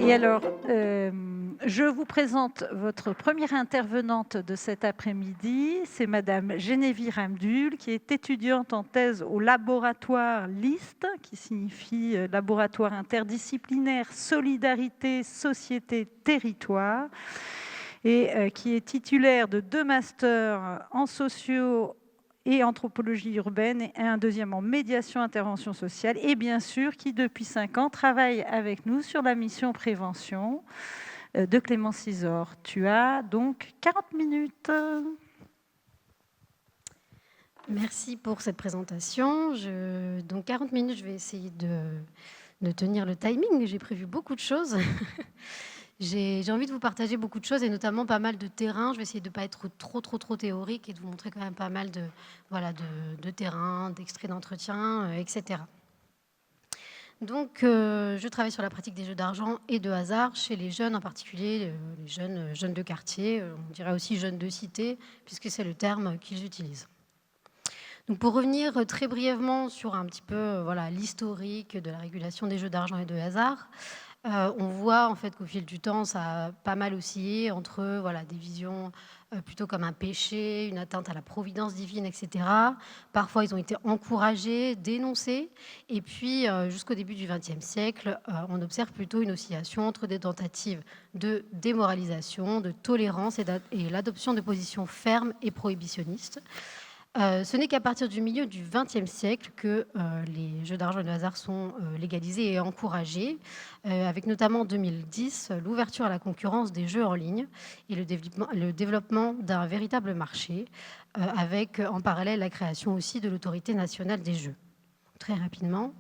Et alors, je vous présente votre première intervenante de cet après-midi. C'est Madame Geneviève Ramdul, qui est étudiante en thèse au laboratoire LIST, qui signifie Laboratoire interdisciplinaire Solidarité, Société, Territoire, et qui est titulaire de 2 masters en sociaux et anthropologie urbaine et un deuxième en médiation intervention sociale, et bien sûr qui depuis 5 ans travaille avec nous sur la mission prévention de Clémence Isor. Tu as donc 40 minutes. Merci pour cette présentation. Donc 40 minutes, je vais essayer de tenir le timing. J'ai prévu beaucoup de choses. J'ai envie de vous partager beaucoup de choses et notamment pas mal de terrain. Je vais essayer de ne pas être trop théorique et de vous montrer quand même pas mal de terrain, d'extraits d'entretien, etc. Donc, je travaille sur la pratique des jeux d'argent et de hasard chez les jeunes, en particulier les jeunes de quartier, on dirait aussi jeunes de cité, puisque c'est le terme qu'ils utilisent. Donc pour revenir très brièvement sur un petit peu l'historique de la régulation des jeux d'argent et de hasard, on voit en fait qu'au fil du temps, ça a pas mal oscillé entre des visions plutôt comme un péché, une atteinte à la providence divine, etc. Parfois, ils ont été encouragés, dénoncés. Et puis, jusqu'au début du XXe siècle, on observe plutôt une oscillation entre des tentatives de démoralisation, de tolérance et l'adoption de positions fermes et prohibitionnistes. Ce n'est qu'à partir du milieu du XXe siècle que les jeux d'argent et de hasard sont légalisés et encouragés, avec notamment en 2010 l'ouverture à la concurrence des jeux en ligne et le développement d'un véritable marché, avec en parallèle la création aussi de l'autorité nationale des jeux. Très rapidement.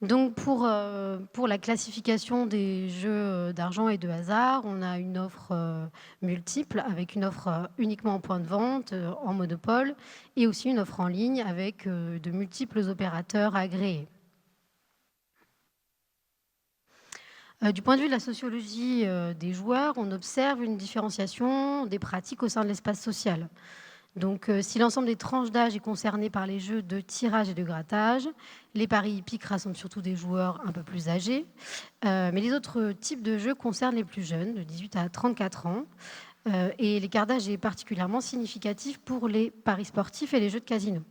Donc pour la classification des jeux d'argent et de hasard, on a une offre multiple avec une offre uniquement en point de vente, en monopole et aussi une offre en ligne avec de multiples opérateurs agréés. Du point de vue de la sociologie des joueurs, on observe une différenciation des pratiques au sein de l'espace social. Donc, si l'ensemble des tranches d'âge est concerné par les jeux de tirage et de grattage, les paris hippiques rassemblent surtout des joueurs un peu plus âgés. Mais les autres types de jeux concernent les plus jeunes, de 18 à 34 ans. Et l'écart d'âge est particulièrement significatif pour les paris sportifs et les jeux de casino.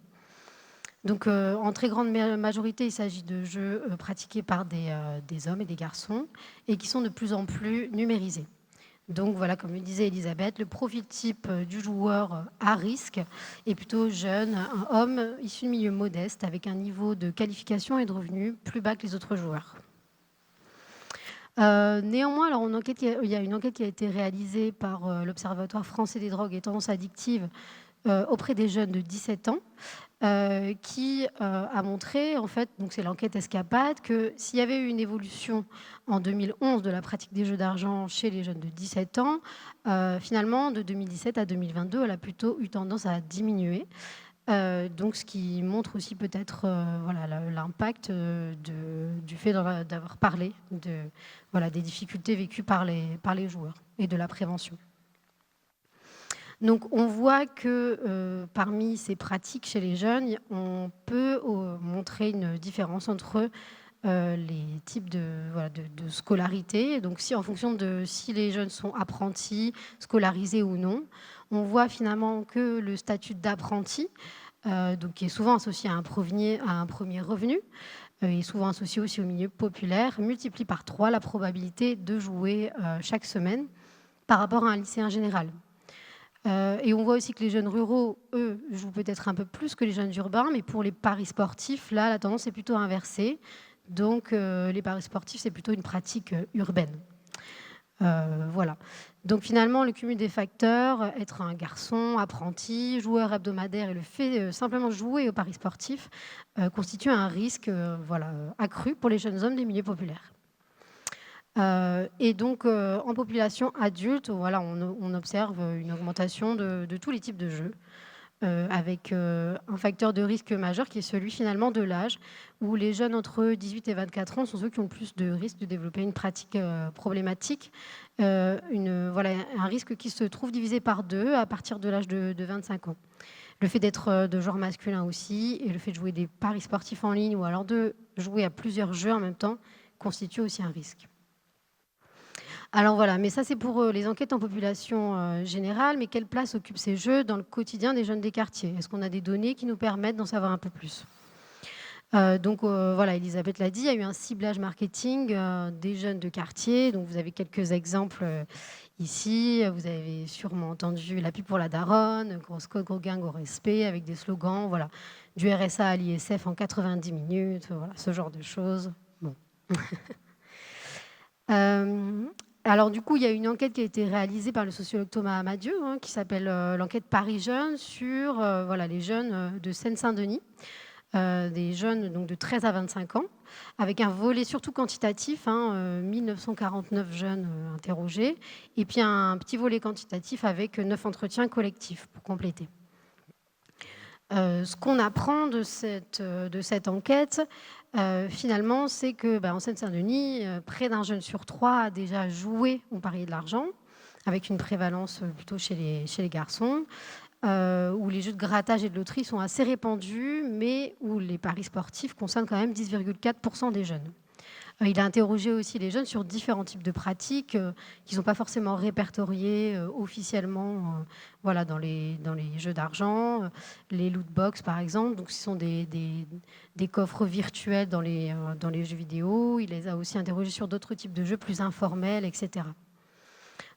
Donc, en très grande majorité, il s'agit de jeux pratiqués par des hommes et des garçons et qui sont de plus en plus numérisés. Donc voilà, comme le disait Elisabeth, le profil type du joueur à risque est plutôt jeune, un homme issu de milieu modeste avec un niveau de qualification et de revenus plus bas que les autres joueurs. Néanmoins, alors il y a une enquête qui a été réalisée par l'Observatoire français des drogues et tendances addictives auprès des jeunes de 17 ans, qui a montré, en fait, donc c'est l'enquête Escapade, que s'il y avait eu une évolution en 2011 de la pratique des jeux d'argent chez les jeunes de 17 ans, finalement, de 2017 à 2022, elle a plutôt eu tendance à diminuer. Donc ce qui montre aussi peut-être l'impact du fait d'avoir parlé des difficultés vécues par les joueurs et de la prévention. Donc on voit que parmi ces pratiques chez les jeunes, on peut montrer une différence entre les types de scolarité. Donc en fonction de si les jeunes sont apprentis, scolarisés ou non, on voit finalement que le statut d'apprenti, donc qui est souvent associé à un premier revenu, et souvent associé aussi au milieu populaire, multiplie par 3 la probabilité de jouer chaque semaine par rapport à un lycéen général. Et on voit aussi que les jeunes ruraux, eux, jouent peut-être un peu plus que les jeunes urbains, mais pour les paris sportifs, là, la tendance est plutôt inversée. Donc, les paris sportifs, c'est plutôt une pratique urbaine. Voilà. Donc finalement, le cumul des facteurs, être un garçon, apprenti, joueur hebdomadaire et le fait simplement de jouer aux paris sportifs constitue un risque accru pour les jeunes hommes des milieux populaires. Et donc, en population adulte, on observe une augmentation de tous les types de jeux, avec un facteur de risque majeur qui est celui finalement de l'âge, où les jeunes entre 18 et 24 ans sont ceux qui ont le plus de risques de développer une pratique problématique. Un risque qui se trouve divisé par 2 à partir de l'âge de 25 ans. Le fait d'être de genre masculin aussi, et le fait de jouer des paris sportifs en ligne ou alors de jouer à plusieurs jeux en même temps constitue aussi un risque. Alors voilà, mais ça c'est pour, les enquêtes en population, générale, mais quelle place occupent ces jeux dans le quotidien des jeunes des quartiers? Est-ce qu'on a des données qui nous permettent d'en savoir un peu plus? Voilà, Elisabeth l'a dit, il y a eu un ciblage marketing, des jeunes de quartier. Donc vous avez quelques exemples, ici. Vous avez sûrement entendu la pub pour la daronne, gros scope, gros gain, gros respect, avec des slogans, voilà, du RSA à l'ISF en 90 minutes, voilà, ce genre de choses. Bon. Hem, alors du coup, il y a une enquête qui a été réalisée par le sociologue Thomas Amadieu, hein, qui s'appelle, l'enquête Paris Jeunes sur, voilà, les jeunes, de Seine-Saint-Denis. Des jeunes donc de 13 à 25 ans, avec un volet surtout quantitatif, hein, 1 949 jeunes, interrogés et puis un petit volet quantitatif avec 9 entretiens collectifs pour compléter. Ce qu'on apprend de cette enquête, finalement, c'est que, en Seine-Saint-Denis, près d'un jeune sur 3 a déjà joué ou parié de l'argent, avec une prévalence, plutôt chez les garçons. Où les jeux de grattage et de loterie sont assez répandus, mais où les paris sportifs concernent quand même 10,4 % des jeunes. Il a interrogé aussi les jeunes sur différents types de pratiques, qui ne sont pas forcément répertoriées, officiellement, voilà, dans les jeux d'argent, les loot box par exemple. Donc ce sont des coffres virtuels dans les jeux vidéo. Il les a aussi interrogés sur d'autres types de jeux plus informels et cetera.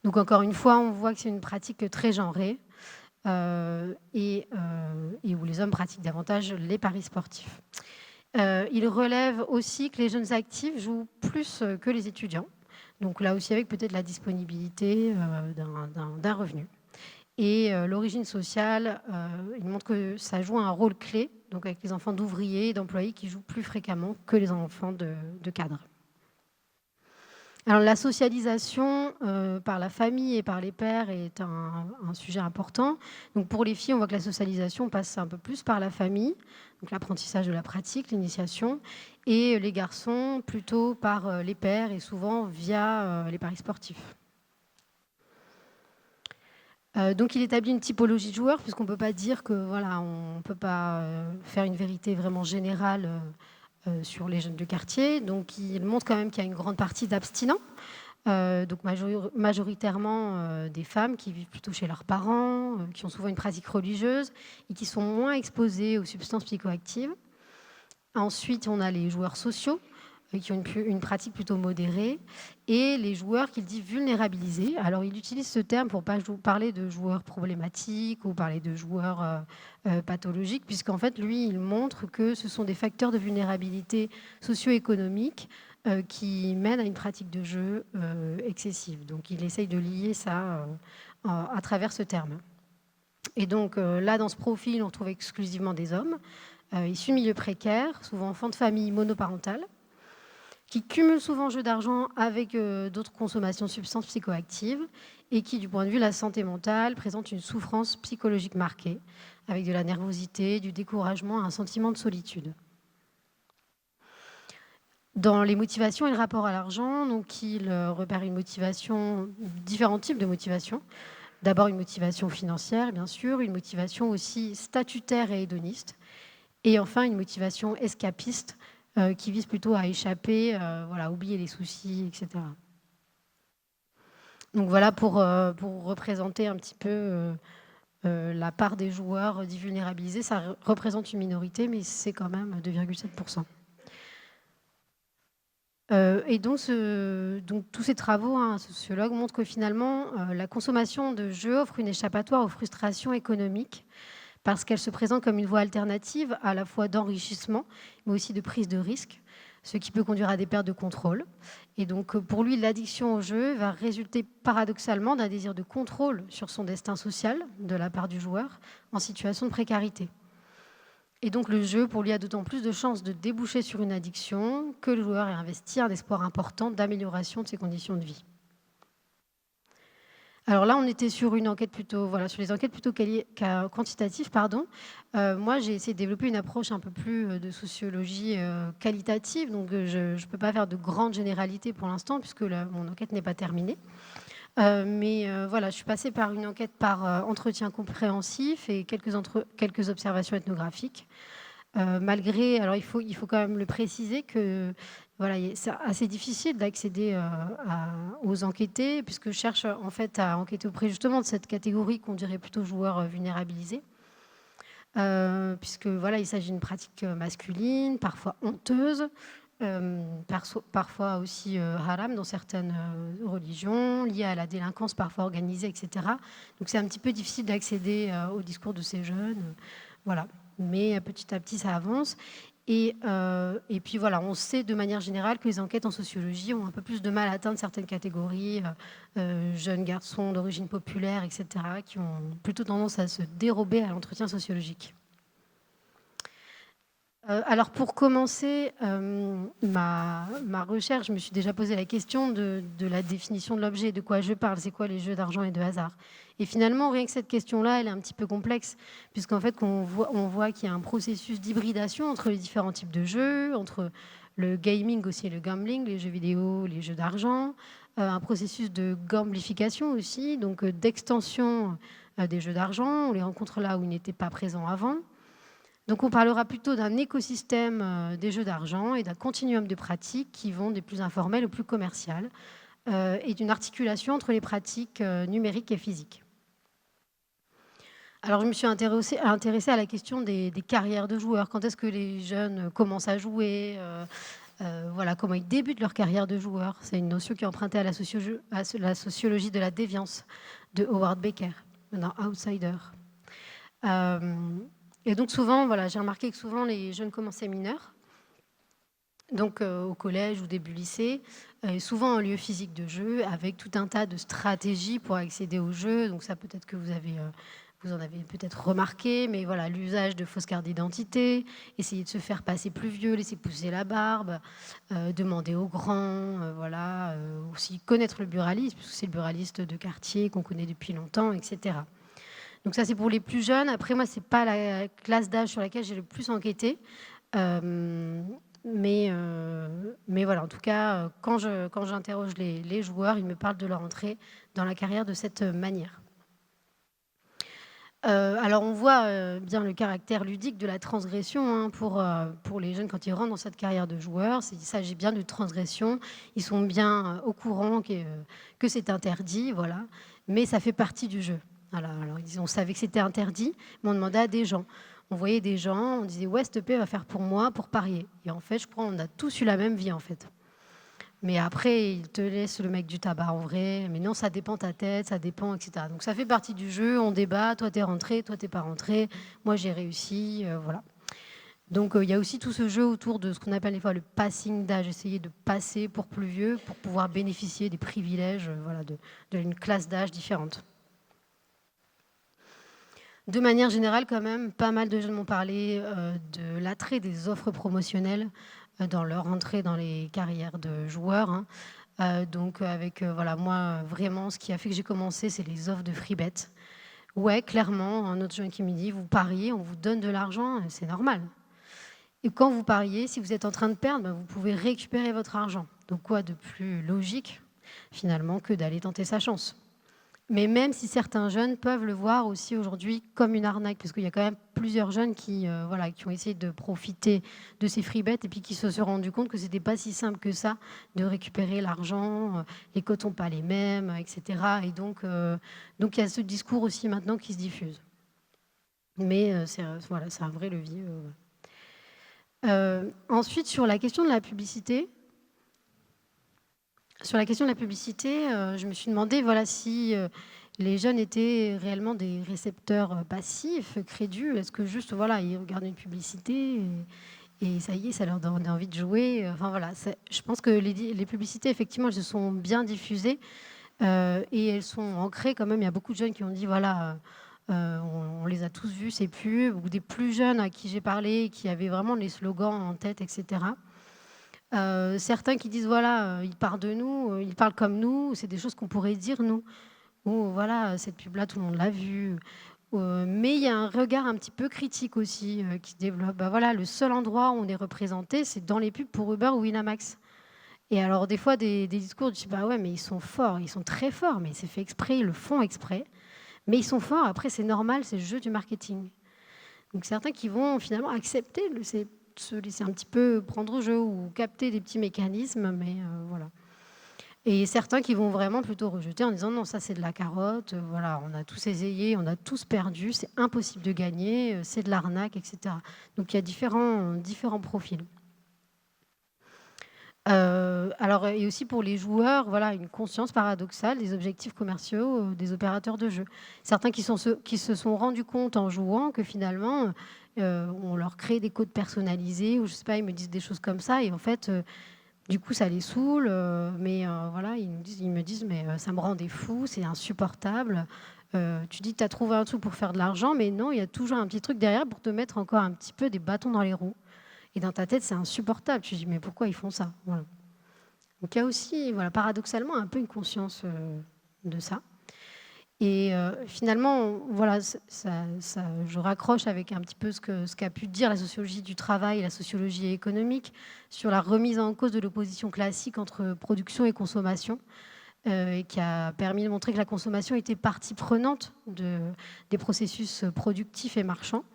Donc encore une fois, on voit que c'est une pratique très genrée. Et où les hommes pratiquent davantage les paris sportifs. Il relève aussi que les jeunes actifs jouent plus, que les étudiants. Donc là aussi avec peut-être la disponibilité, d'un revenu. Et l'origine sociale, il montre que ça joue un rôle clé, donc avec les enfants d'ouvriers et d'employés qui jouent plus fréquemment que les enfants de cadres. Alors la socialisation, par la famille et par les pairs est un sujet important. Donc pour les filles, on voit que la socialisation passe un peu plus par la famille, donc l'apprentissage de la pratique, l'initiation, et les garçons plutôt par, les pairs et souvent via, les paris sportifs. Donc il établit une typologie de joueurs puisqu'on ne peut pas dire que voilà, on ne peut pas, faire une vérité vraiment générale, sur les jeunes du quartier. Donc il montre quand même qu'il y a une grande partie d'abstinents. Donc majoritairement, des femmes qui vivent plutôt chez leurs parents, qui ont souvent une pratique religieuse et qui sont moins exposées aux substances psychoactives. Ensuite, on a les joueurs sociaux, qui ont une pratique plutôt modérée et les joueurs qu'il dit vulnérabilisés. Alors il utilise ce terme pour pas parler de joueurs problématiques ou parler de joueurs, pathologiques puisqu'en fait, lui, il montre que ce sont des facteurs de vulnérabilité socio-économique, qui mènent à une pratique de jeu, excessive. Donc il essaye de lier ça, à travers ce terme. Et donc, là, dans ce profil, on retrouve exclusivement des hommes, issus de milieux précaires, souvent enfants de familles monoparentales, qui cumulent souvent jeu d'argent avec, d'autres consommations de substances psychoactives et qui, du point de vue de la santé mentale, présentent une souffrance psychologique marquée, avec de la nervosité, du découragement, un sentiment de solitude. Dans les motivations et le rapport à l'argent, donc il, repère une motivation, différents types de motivations. D'abord une motivation financière, bien sûr, une motivation aussi statutaire et hédoniste et enfin une motivation escapiste, qui vise plutôt à échapper, voilà, oublier les soucis et cetera. Donc voilà pour représenter un petit peu, la part des joueurs dits vulnérabilisés. Ça représente une minorité, mais c'est quand même 2,7 %. Et donc tous ces travaux, hein, un sociologue montre que finalement, la consommation de jeux offre une échappatoire aux frustrations économiques parce qu'elle se présente comme une voie alternative à la fois d'enrichissement, mais aussi de prise de risque, ce qui peut conduire à des pertes de contrôle. Et donc, pour lui, l'addiction au jeu va résulter paradoxalement d'un désir de contrôle sur son destin social de la part du joueur en situation de précarité. Et donc le jeu, pour lui, a d'autant plus de chances de déboucher sur une addiction que le joueur ait investi un espoir important d'amélioration de ses conditions de vie. Alors là, on était sur une enquête plutôt, voilà, sur les enquêtes plutôt quantitatives, pardon. Moi, j'ai essayé de développer une approche un peu plus de sociologie qualitative. Donc, je ne peux pas faire de grandes généralités pour l'instant, puisque mon enquête n'est pas terminée. Voilà, je suis passée par une enquête par entretien compréhensif et quelques observations ethnographiques. malgré alors il faut quand même le préciser que, voilà, c'est assez difficile d'accéder, aux enquêtés puisque je cherche, en fait, à enquêter auprès justement de cette catégorie qu'on dirait plutôt joueurs, vulnérabilisés. Puisque voilà, il s'agit d'une pratique, masculine, parfois honteuse, parfois aussi, haram dans certaines, religions, liée à la délinquance parfois organisée et cetera. Donc c'est un petit peu difficile d'accéder, au discours de ces jeunes, voilà. Mais petit à petit, ça avance et puis voilà, on sait de manière générale que les enquêtes en sociologie ont un peu plus de mal à atteindre certaines catégories, jeunes garçons d'origine populaire et cetera, qui ont plutôt tendance à se dérober à l'entretien sociologique. Alors pour commencer, ma recherche, je me suis déjà posé la question de la définition de l'objet, de quoi je parle, c'est quoi les jeux d'argent et de hasard? Et finalement, rien que cette question-là, elle est un petit peu complexe, puisqu'en fait, on voit qu'il y a un processus d'hybridation entre les différents types de jeux, entre le gaming aussi et le gambling, les jeux vidéo, les jeux d'argent, un processus de gamblification aussi, donc d'extension des jeux d'argent. On les rencontre là où ils n'étaient pas présents avant. Donc on parlera plutôt d'un écosystème des jeux d'argent et d'un continuum de pratiques qui vont des plus informelles aux plus commerciales et d'une articulation entre les pratiques numériques et physiques. Alors je me suis intéressée à la question des carrières de joueurs. Quand est-ce que les jeunes commencent à jouer voilà, comment ils débutent leur carrière de joueur. C'est une notion qui est empruntée à la sociologie de la déviance de Howard Becker dans Outsider. Et donc souvent, voilà, j'ai remarqué que souvent les jeunes commençaient mineurs, donc au collège ou début lycée, et souvent en lieu physique de jeu, avec tout un tas de stratégies pour accéder au jeu. Donc ça, peut-être que vous en avez peut-être remarqué, mais voilà, l'usage de fausses cartes d'identité, essayer de se faire passer plus vieux, laisser pousser la barbe, demander aux grands, voilà, aussi connaître le buraliste, puisque c'est le buraliste de quartier qu'on connaît depuis longtemps, etc. Donc ça, c'est pour les plus jeunes. Après, moi, c'est pas la classe d'âge sur laquelle j'ai le plus enquêté. Mais voilà, en tout cas, quand j'interroge les joueurs, ils me parlent de leur entrée dans la carrière de cette manière. Alors on voit, bien le caractère ludique de la transgression, hein, pour les jeunes quand ils rentrent dans cette carrière de joueur. Il s'agit bien de transgression. Ils sont bien, au courant que c'est interdit, voilà, mais ça fait partie du jeu. Voilà, alors on savait que c'était interdit, mais on demandait à des gens. On voyait des gens, on disait: «Ouais, s'il te plaît, va faire pour moi, pour parier» et en fait, je crois on a tous eu la même vie, en fait. Mais après, il te laisse le mec du tabac en vrai. Mais non, ça dépend ta tête, ça dépend, etc. Donc ça fait partie du jeu, on débat. Toi, t'es rentré, toi, t'es pas rentré. Moi, j'ai réussi, voilà. Donc il y a aussi tout ce jeu autour de ce qu'on appelle des fois le passing d'âge, essayer de passer pour plus vieux pour pouvoir bénéficier des privilèges, voilà, d'une classe d'âge différente. De manière générale, quand même, pas mal de jeunes m'ont parlé de l'attrait des offres promotionnelles dans leur entrée dans les carrières de joueurs, hein. Donc avec, voilà, moi, vraiment, ce qui a fait que j'ai commencé, c'est les offres de free bet. Ouais, clairement, un autre jeune qui me dit: «Vous pariez, on vous donne de l'argent, c'est normal et quand vous pariez, si vous êtes en train de perdre, bah, vous pouvez récupérer votre argent». Donc quoi de plus logique, finalement, que d'aller tenter sa chance? Mais même si certains jeunes peuvent le voir aussi aujourd'hui comme une arnaque, parce qu'il y a quand même plusieurs jeunes qui, voilà, qui ont essayé de profiter de ces free bets et puis qui se sont rendus compte que c'était pas si simple que ça de récupérer l'argent, les cotes sont pas les mêmes, et cetera et donc il y a ce discours aussi maintenant qui se diffuse. Mais voilà, c'est un vrai levier, ensuite sur la question de la publicité, je me suis demandé, voilà, si, les jeunes étaient réellement des récepteurs, passifs, crédules. Est-ce que juste, voilà, ils regardent une publicité et ça y est, ça leur donne envie de jouer, enfin voilà, je pense que les publicités, effectivement, elles se sont bien diffusées, et elles sont ancrées quand même. Il y a beaucoup de jeunes qui ont dit, voilà, on les a tous vus ces pubs ou des plus jeunes à qui j'ai parlé, qui avaient vraiment les slogans en tête et cetera. Certains qui disent voilà, ils parlent de nous, ils parlent comme nous, c'est des choses qu'on pourrait dire nous. Ou voilà, cette pub-là, tout le monde l'a vue. Mais il y a un regard un petit peu critique aussi, qui se développe. Bah, voilà, le seul endroit où on est représenté, c'est dans les pubs pour Uber ou Winamax. Et alors des fois des discours, je dis: «Bah ouais, mais ils sont forts, ils sont très forts, mais c'est fait exprès, ils le font exprès. Mais ils sont forts, après c'est normal, c'est le jeu du marketing». Donc certains qui vont finalement accepter, se laisser un petit peu prendre au jeu ou capter des petits mécanismes, mais voilà. Et certains qui vont vraiment plutôt rejeter en disant: «Non, ça c'est de la carotte, voilà, on a tous essayé, on a tous perdu, c'est impossible de gagner, c'est de l'arnaque» et cetera. Donc il y a différents profils. Alors et aussi pour les joueurs, voilà, une conscience paradoxale des objectifs commerciaux, des opérateurs de jeu. Certains qui se sont rendus compte en jouant que finalement, on leur crée des codes personnalisés ou je sais pas, ils me disent des choses comme ça et en fait, du coup ça les saoule, mais voilà, ils me disent: «Mais ça me rend des fous, c'est insupportable». Tu dis: «Tu as trouvé un truc pour faire de l'argent», mais non, il y a toujours un petit truc derrière pour te mettre encore un petit peu des bâtons dans les roues et dans ta tête, c'est insupportable. Tu te dis: «Mais pourquoi ils font ça?» Voilà. Donc il y a aussi, voilà, paradoxalement, un peu une conscience, de ça et finalement, voilà, je raccroche avec un petit peu ce qu'a pu dire la sociologie du travail et la sociologie économique sur la remise en cause de l'opposition classique entre production et consommation, et qui a permis de montrer que la consommation était partie prenante des processus, productifs et marchands,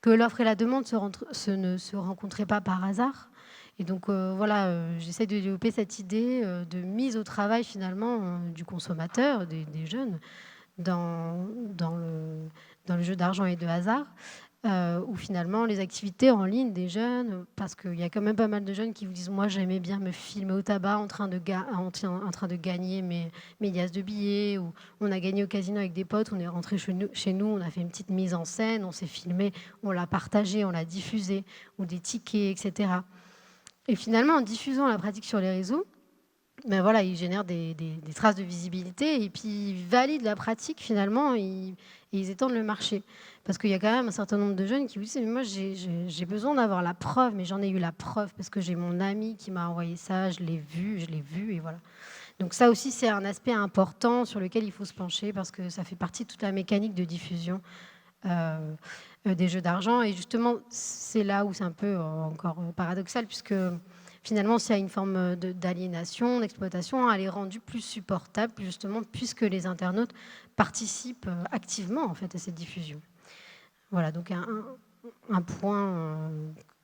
que l'offre et la demande ne se rencontraient pas par hasard et donc voilà, j'essaie de développer cette idée, de mise au travail finalement, du consommateur, des jeunes dans dans le dans le jeu d'argent et de hasard, où finalement les activités en ligne des jeunes, parce qu'il y a quand même pas mal de jeunes qui vous disent: «Moi j'aimais bien me filmer au tabac en train de gagner mes liasses de billets» ou «On a gagné au casino avec des potes, on est rentré chez nous, on a fait une petite mise en scène, on s'est filmé, on l'a partagé, on l'a diffusé» ou des tickets et cetera et finalement en diffusant la pratique sur les réseaux, ben voilà, ils génèrent des traces de visibilité et puis ils valident la pratique finalement, et ils étendent le marché. Parce qu'il y a quand même un certain nombre de jeunes qui vous disent: «Mais moi j'ai besoin d'avoir la preuve, mais j'en ai eu la preuve parce que j'ai mon ami qui m'a envoyé ça, je l'ai vu» et voilà. Donc ça aussi, c'est un aspect important sur lequel il faut se pencher parce que ça fait partie de toute la mécanique de diffusion, heu des jeux d'argent et justement, c'est là où c'est un peu, encore, paradoxal puisque finalement, s'il y a une forme, d'aliénation, d'exploitation, elle est rendue plus supportable justement puisque les internautes participent, activement en fait à cette diffusion. Voilà donc un point,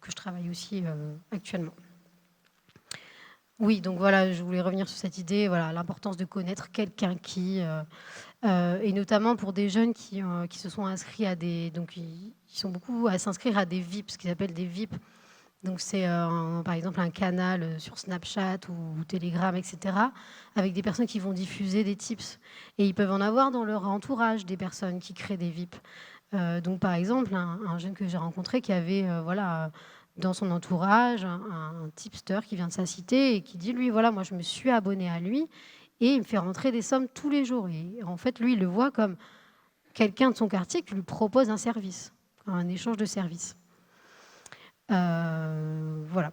que je travaille aussi, actuellement. Oui, donc voilà, je voulais revenir sur cette idée, voilà, l'importance de connaître quelqu'un et notamment pour des jeunes qui se sont inscrits à des donc ils sont beaucoup à s'inscrire à des VIP, ce qu'ils appellent des VIP. Donc c'est, par exemple un canal, sur Snapchat ou Telegram et cetera, avec des personnes qui vont diffuser des tips et ils peuvent en avoir dans leur entourage des personnes qui créent des VIP. Donc par exemple, un jeune que j'ai rencontré qui avait, voilà, dans son entourage un tipster qui vient de sa cité et qui dit: «Lui, voilà, moi je me suis abonné à lui et il me fait rentrer des sommes tous les jours» et en fait, lui, il le voit comme quelqu'un de son quartier qui lui propose un service, un échange de services. Voilà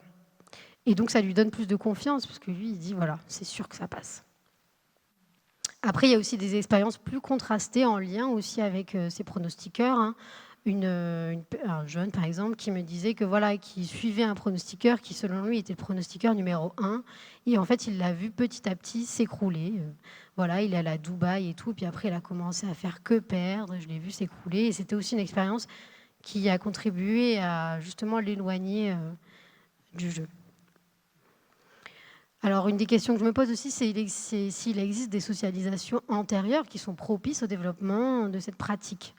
et donc ça lui donne plus de confiance parce que lui, il dit: «Voilà, c'est sûr que ça passe». Après, il y a aussi des expériences plus contrastées en lien aussi avec, ces pronostiqueurs, hein. Un jeune, par exemple, qui me disait que voilà, qui suivait un pronostiqueur qui, selon lui, était le pronostiqueur numéro un. Et en fait, il l'a vu petit à petit s'écrouler, voilà, il est allé à Dubaï et tout, puis après il a commencé à faire que perdre. Je l'ai vu s'écrouler et c'était aussi une expérience qui a contribué à justement l'éloigner, du jeu. Alors une des questions que je me pose aussi, c'est s'il existe des socialisations antérieures qui sont propices au développement de cette pratique.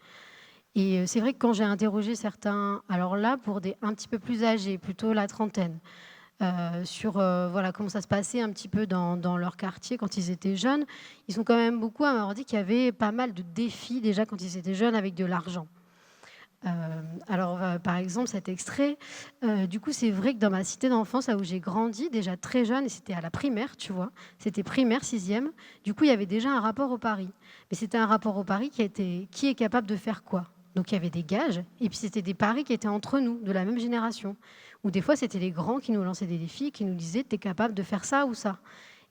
Et c'est vrai que quand j'ai interrogé certains, alors là, pour des un petit peu plus âgés, plutôt la trentaine, sur, voilà, comment ça se passait un petit peu dans leur quartier quand ils étaient jeunes, ils sont quand même beaucoup à m'avoir dit qu'il y avait pas mal de défis déjà quand ils étaient jeunes avec de l'argent. Alors, par exemple, cet extrait, du coup, c'est vrai que dans ma cité d'enfance, là où j'ai grandi, déjà très jeune et c'était à la primaire, tu vois? C'était primaire, sixième. Du coup, il y avait déjà un rapport au pari. Mais c'était un rapport au pari qui est capable de faire quoi? Donc il y avait des gages et puis c'était des paris qui étaient entre nous, de la même génération. Ou des fois, c'était les grands qui nous lançaient des défis, qui nous disaient: «Tu es capable de faire ça ou ça».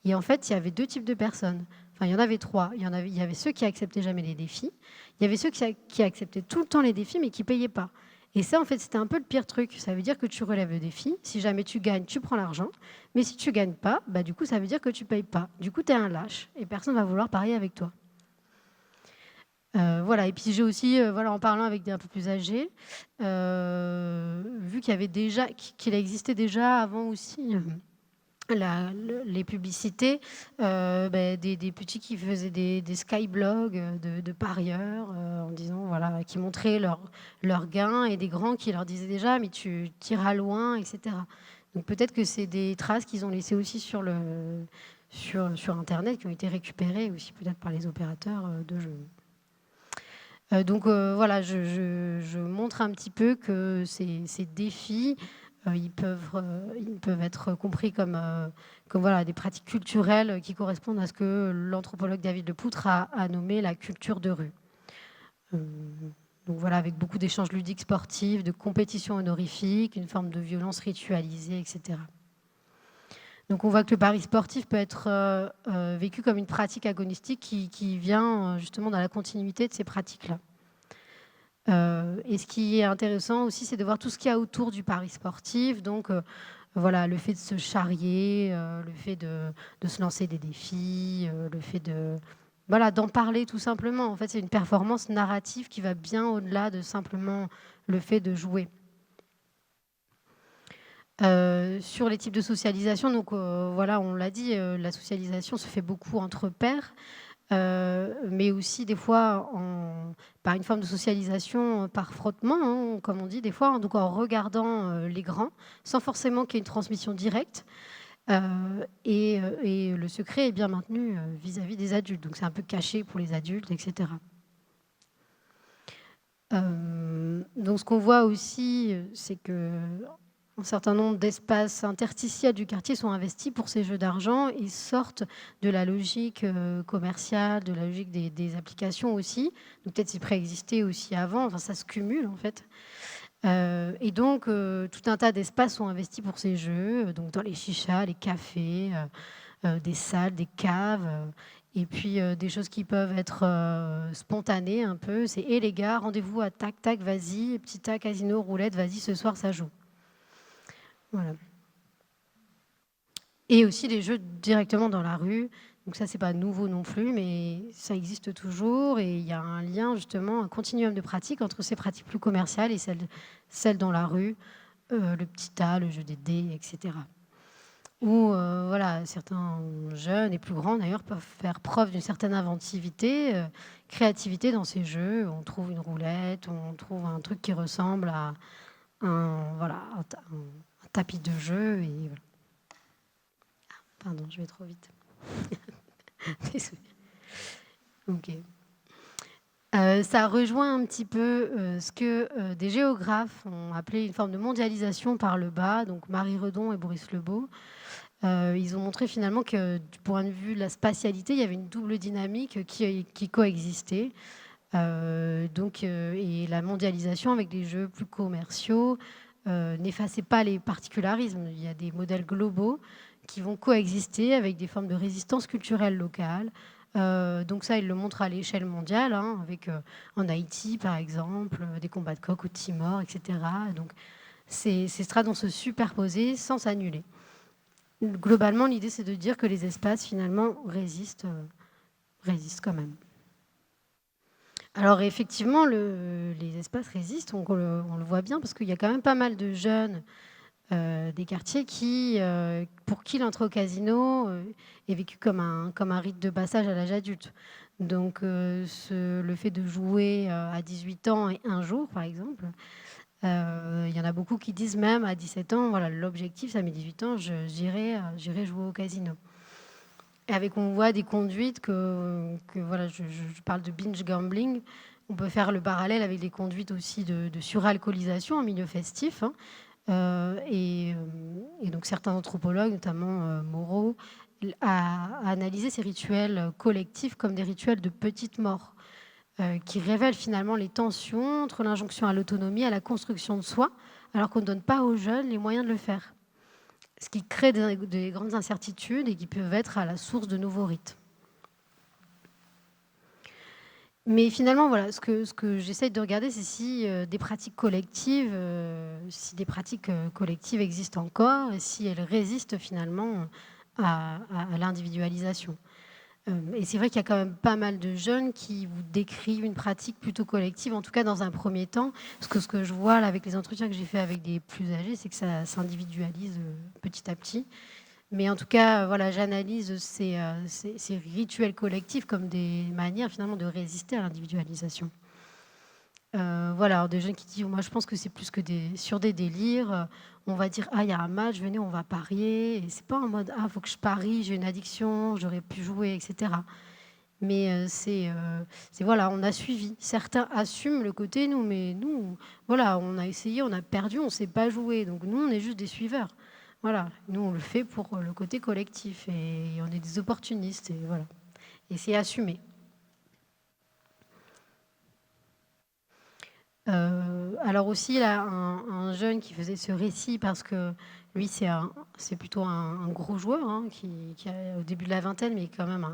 Et en fait, il y avait 2 types de personnes. Enfin, il y en avait 3. Il y avait ceux qui acceptaient jamais les défis. Il y avait ceux qui acceptaient tout le temps les défis, mais qui payaient pas. Et ça, en fait, c'était un peu le pire truc. Ça veut dire que tu relèves le défi. Si jamais tu gagnes, tu prends l'argent. Mais si tu gagnes pas, bah, du coup, ça veut dire que tu payes pas. Du coup, tu es un lâche et personne va vouloir parier avec toi. Voilà et puis j'ai aussi, voilà, en parlant avec des un peu plus âgés, vu qu'il y avait déjà qu'il existait déjà avant aussi, les publicités, des petits qui faisaient des skyblogs, de parieurs, en disant voilà, qui montraient leurs gains et des grands qui leur disaient déjà: «Mais tu iras loin» et cetera. Donc peut-être que c'est des traces qu'ils ont laissées aussi sur internet, qui ont été récupérées aussi peut-être par les opérateurs, de jeux. Donc voilà, je montre un petit peu que ces défis, ils peuvent être compris comme voilà, des pratiques culturelles qui correspondent à ce que l'anthropologue David Lepoutre a nommé la culture de rue. Donc voilà, avec beaucoup d'échanges ludiques sportifs, de compétitions honorifiques, une forme de violence ritualisée et cetera. Donc on voit que le pari sportif peut être, vécu comme une pratique agonistique qui vient, justement dans la continuité de ces pratiques-là. Et ce qui est intéressant aussi, c'est de voir tout ce qu'il y a autour du pari sportif. Donc, voilà, le fait de se charrier, le fait de se lancer des défis, le fait voilà, d'en parler tout simplement. En fait, c'est une performance narrative qui va bien au-delà de simplement le fait de jouer. Sur les types de socialisation, donc, voilà, on l'a dit, la socialisation se fait beaucoup entre pairs. Mais aussi des fois par une forme de socialisation, par frottement, hein, comme on dit des fois, hein, donc en regardant, les grands, sans forcément qu'il y ait une transmission directe. Et le secret est bien maintenu, vis-à-vis des adultes, donc c'est un peu caché pour les adultes et cetera. Donc ce qu'on voit aussi, c'est que un certain nombre d'espaces interstitiels du quartier sont investis pour ces jeux d'argent. Ils sortent de la logique, commerciale, de la logique des applications aussi. Donc peut-être c'est préexisté aussi avant, enfin ça se cumule en fait. Et donc tout un tas d'espaces sont investis pour ces jeux, donc dans les chichas, les cafés, des salles, des caves, et puis, des choses qui peuvent être, spontanées un peu. C'est: «Eh les gars, rendez-vous à tac tac, vas-y, petit tac, casino, roulette, vas-y ce soir ça joue». Voilà. Et aussi les jeux directement dans la rue. Donc ça, c'est pas nouveau non plus, mais ça existe toujours et il y a un lien justement, un continuum de pratiques entre ces pratiques plus commerciales et celles dans la rue, le petit tas, le jeu des dés et cetera. Où, voilà, certains jeunes et plus grands d'ailleurs peuvent faire preuve d'une certaine inventivité, créativité dans ces jeux. On trouve une roulette, on trouve un truc qui ressemble à voilà, un tapis de jeu et voilà. Pardon, je vais trop vite. Désolée. OK. Ça rejoint un petit peu, ce que, des géographes ont appelé une forme de mondialisation par le bas, donc Marie Redon et Boris Lebeau. Ils ont montré finalement que du point de vue de la spatialité, il y avait une double dynamique qui coexistait. Et la mondialisation avec des jeux plus commerciaux, n'effaçait pas les particularismes. Il y a des modèles globaux qui vont coexister avec des formes de résistance culturelle locale. Donc ça, ils le montrent à l'échelle mondiale, hein, avec, en Haïti par exemple, des combats de coqs au Timor et cetera. Donc ces strates vont se superposer sans s'annuler. Globalement, l'idée, c'est de dire que les espaces, finalement, résistent quand même. Alors effectivement, les espaces résistent, on le voit bien parce qu'il y a quand même pas mal de jeunes, des quartiers pour qui l'entrée au casino, est vécue comme un rite de passage à l'âge adulte. Donc le fait de jouer, à 18 ans et un jour, par exemple, il y en a beaucoup qui disent même à 17 ans: «Voilà, l'objectif, ça met 18 ans, j'irai jouer au casino». Et avec on voit des conduites que voilà, je parle de binge gambling. On peut faire le parallèle avec des conduites aussi de suralcoolisation en milieu festif, hein. Et donc certains anthropologues, notamment, Moreau, a analysé ces rituels, collectifs comme des rituels de petites morts, qui révèlent finalement les tensions entre l'injonction à l'autonomie, à la construction de soi, alors qu'on ne donne pas aux jeunes les moyens de le faire. Ce qui crée des grandes incertitudes et qui peuvent être à la source de nouveaux rites. Mais finalement, voilà, ce que j'essaye de regarder, c'est si, des pratiques collectives, existent encore et si elles résistent finalement à l'individualisation. Et c'est vrai qu'il y a quand même pas mal de jeunes qui vous décrivent une pratique plutôt collective, en tout cas dans un premier temps. Parce que ce que je vois là avec les entretiens que j'ai fait avec des plus âgés, c'est que ça s'individualise petit à petit. Mais en tout cas, voilà, j'analyse ces rituels collectifs comme des manières finalement de résister à l'individualisation. Voilà, alors des jeunes qui disent: «Moi je pense que c'est plus que sur des délires, on va dire: "Ah il y a un match, venez on va parier" et c'est pas en mode: "Ah faut que je parie, j'ai une addiction, j'aurais pu jouer" et cetera». Mais c'est voilà, on a suivi. Certains assument le côté: «Nous mais nous, voilà, on a essayé, on a perdu, on sait pas jouer, donc nous on est juste des suiveurs». Voilà, nous on le fait pour, le côté collectif et on est des opportunistes et voilà et c'est assumé. Alors aussi là, un jeune qui faisait ce récit parce que lui c'est plutôt un gros joueur, hein, qui a au début de la vingtaine, mais quand même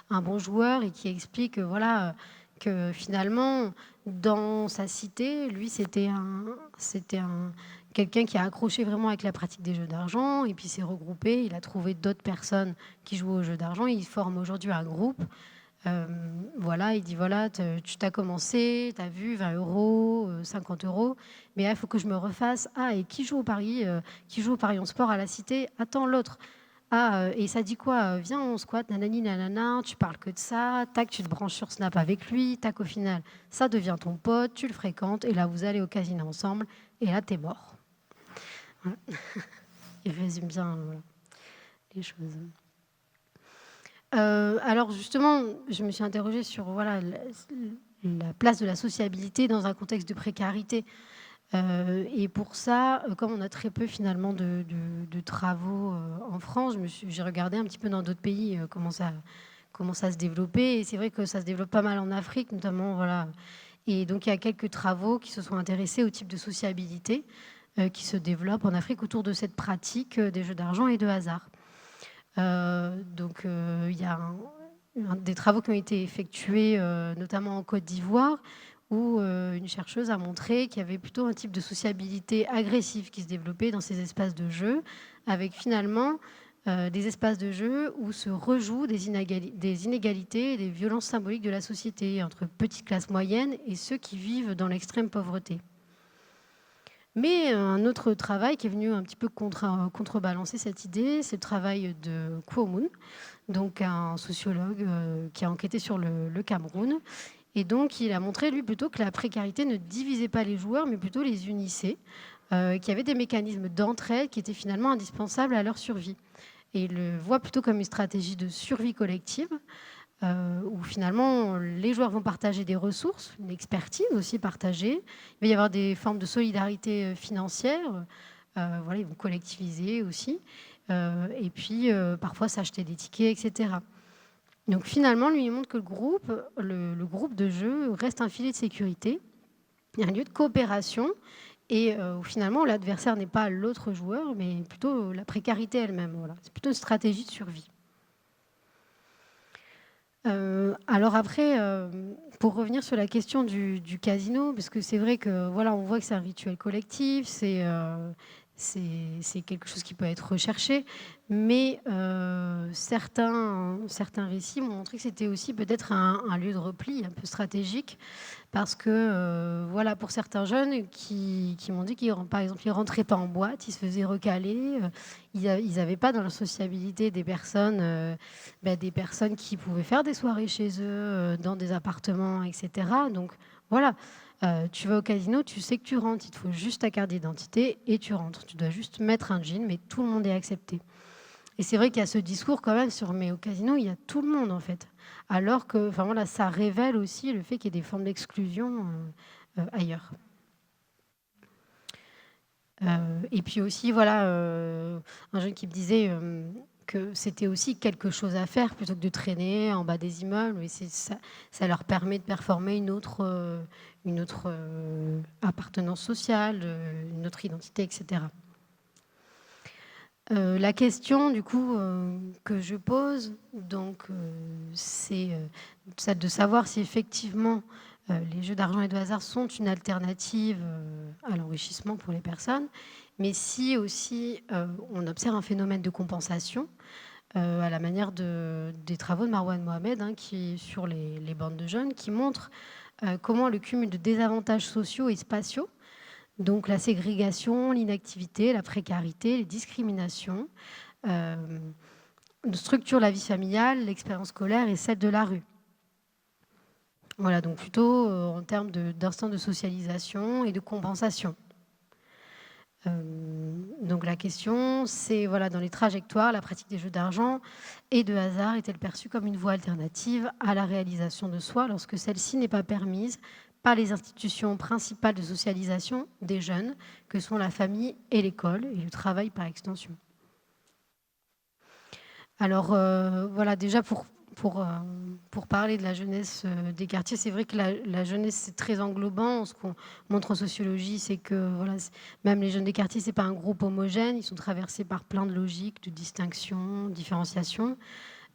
un bon joueur et qui explique, voilà, que finalement dans sa cité, lui c'était un quelqu'un qui a accroché vraiment avec la pratique des jeux d'argent et puis il s'est regroupé, il a trouvé d'autres personnes qui jouaient aux jeux d'argent. Il forme aujourd'hui un groupe. Voilà, il dit: «Voilà, tu t'as commencé, tu as vu 20 €, 50 €, mais là, il faut que je me refasse. Ah et qui joue au pari en sport à la cité? Attends, l'autre. Ah, et ça dit quoi? Viens, on squatte, nanani nanana, tu parles que de ça, tac, tu te branches sur Snap avec lui, tac, au final, ça devient ton pote, tu le fréquentes et là, vous allez au casino ensemble et là, tu es mort». Voilà. Il résume bien, voilà, les choses. Alors justement, je me suis interrogée sur, voilà, la place de la sociabilité dans un contexte de précarité. Et pour ça, comme on a très peu finalement de travaux, en France, j'ai regardé un petit peu dans d'autres pays, comment ça se développait et c'est vrai que ça se développe pas mal en Afrique notamment, voilà et donc il y a quelques travaux qui se sont intéressés au type de sociabilité, qui se développe en Afrique autour de cette pratique, des jeux d'argent et de hasard. Donc il y a des travaux qui ont été effectués, notamment en Côte d'Ivoire, où une chercheuse a montré qu'il y avait plutôt un type de sociabilité agressive qui se développait dans ces espaces de jeu, avec finalement, des espaces de jeu où se rejouent des inégalités et des violences symboliques de la société entre petites classes moyennes et ceux qui vivent dans l'extrême pauvreté. Mais un autre travail qui est venu un petit peu contrebalancer cette idée, c'est le travail de Kuo Moon, donc un sociologue, qui a enquêté sur le Cameroun et donc il a montré lui plutôt que la précarité ne divisait pas les joueurs, mais plutôt les unissait, qu'il y avait des mécanismes d'entraide qui étaient finalement indispensables à leur survie et il le voit plutôt comme une stratégie de survie collective, où finalement les joueurs vont partager des ressources, une expertise aussi partagée. Il va y avoir des formes de solidarité, financière, voilà, ils vont collectiviser aussi, et puis, parfois s'acheter des tickets et cetera. Donc finalement, lui, il montre que le groupe de jeu reste un filet de sécurité, un lieu de coopération et où finalement l'adversaire n'est pas l'autre joueur, mais plutôt la précarité elle-même, voilà. C'est plutôt une stratégie de survie. Alors après, pour revenir sur la question du casino, parce que c'est vrai que, voilà, on voit que c'est un rituel collectif, c'est quelque chose qui peut être recherché, mais certains récits m'ont montré que c'était aussi peut-être un lieu de repli un peu stratégique parce que, voilà, pour certains jeunes qui m'ont dit par exemple, ils rentraient pas en boîte, ils se faisaient recaler, ils avaient pas dans leur sociabilité des personnes qui pouvaient faire des soirées chez eux, dans des appartements et cetera. Donc voilà, tu vas au casino, tu sais que tu rentres, il te faut juste ta carte d'identité et tu rentres. Tu dois juste mettre un jean, mais tout le monde est accepté. Et c'est vrai qu'il y a ce discours quand même sur: «Mais au casino, il y a tout le monde, en fait». Alors que, enfin voilà, ça révèle aussi le fait qu'il y ait des formes d'exclusion, ailleurs. Et puis aussi, voilà, un jeune qui me disait, que c'était aussi quelque chose à faire plutôt que de traîner en bas des immeubles et ça leur permet de performer une autre appartenance sociale, une autre identité et cetera. La question du coup, que je pose donc, c'est, celle de savoir si effectivement, les jeux d'argent et de hasard sont une alternative, à l'enrichissement pour les personnes, mais si aussi, on observe un phénomène de compensation, à la manière des travaux de Marwan Mohamed, hein, qui est sur les bandes de jeunes, qui montrent comment le cumul de désavantages sociaux et spatiaux, donc la ségrégation, l'inactivité, la précarité, les discriminations, euh, structure la vie familiale, l'expérience scolaire et celle de la rue. Voilà, donc plutôt en termes d'instants de socialisation et de compensation. Donc la question, c'est voilà, dans les trajectoires, la pratique des jeux d'argent et de hasard est-elle perçue comme une voie alternative à la réalisation de soi lorsque celle-ci n'est pas permise par les institutions principales de socialisation des jeunes, que sont la famille et l'école, et le travail par extension. Alors voilà, déjà pour parler de la jeunesse des quartiers, c'est vrai que la jeunesse, c'est très englobant. Ce qu'on montre en sociologie, c'est que voilà, même les jeunes des quartiers, ce n'est pas un groupe homogène. Ils sont traversés par plein de logiques, de distinctions, différenciation.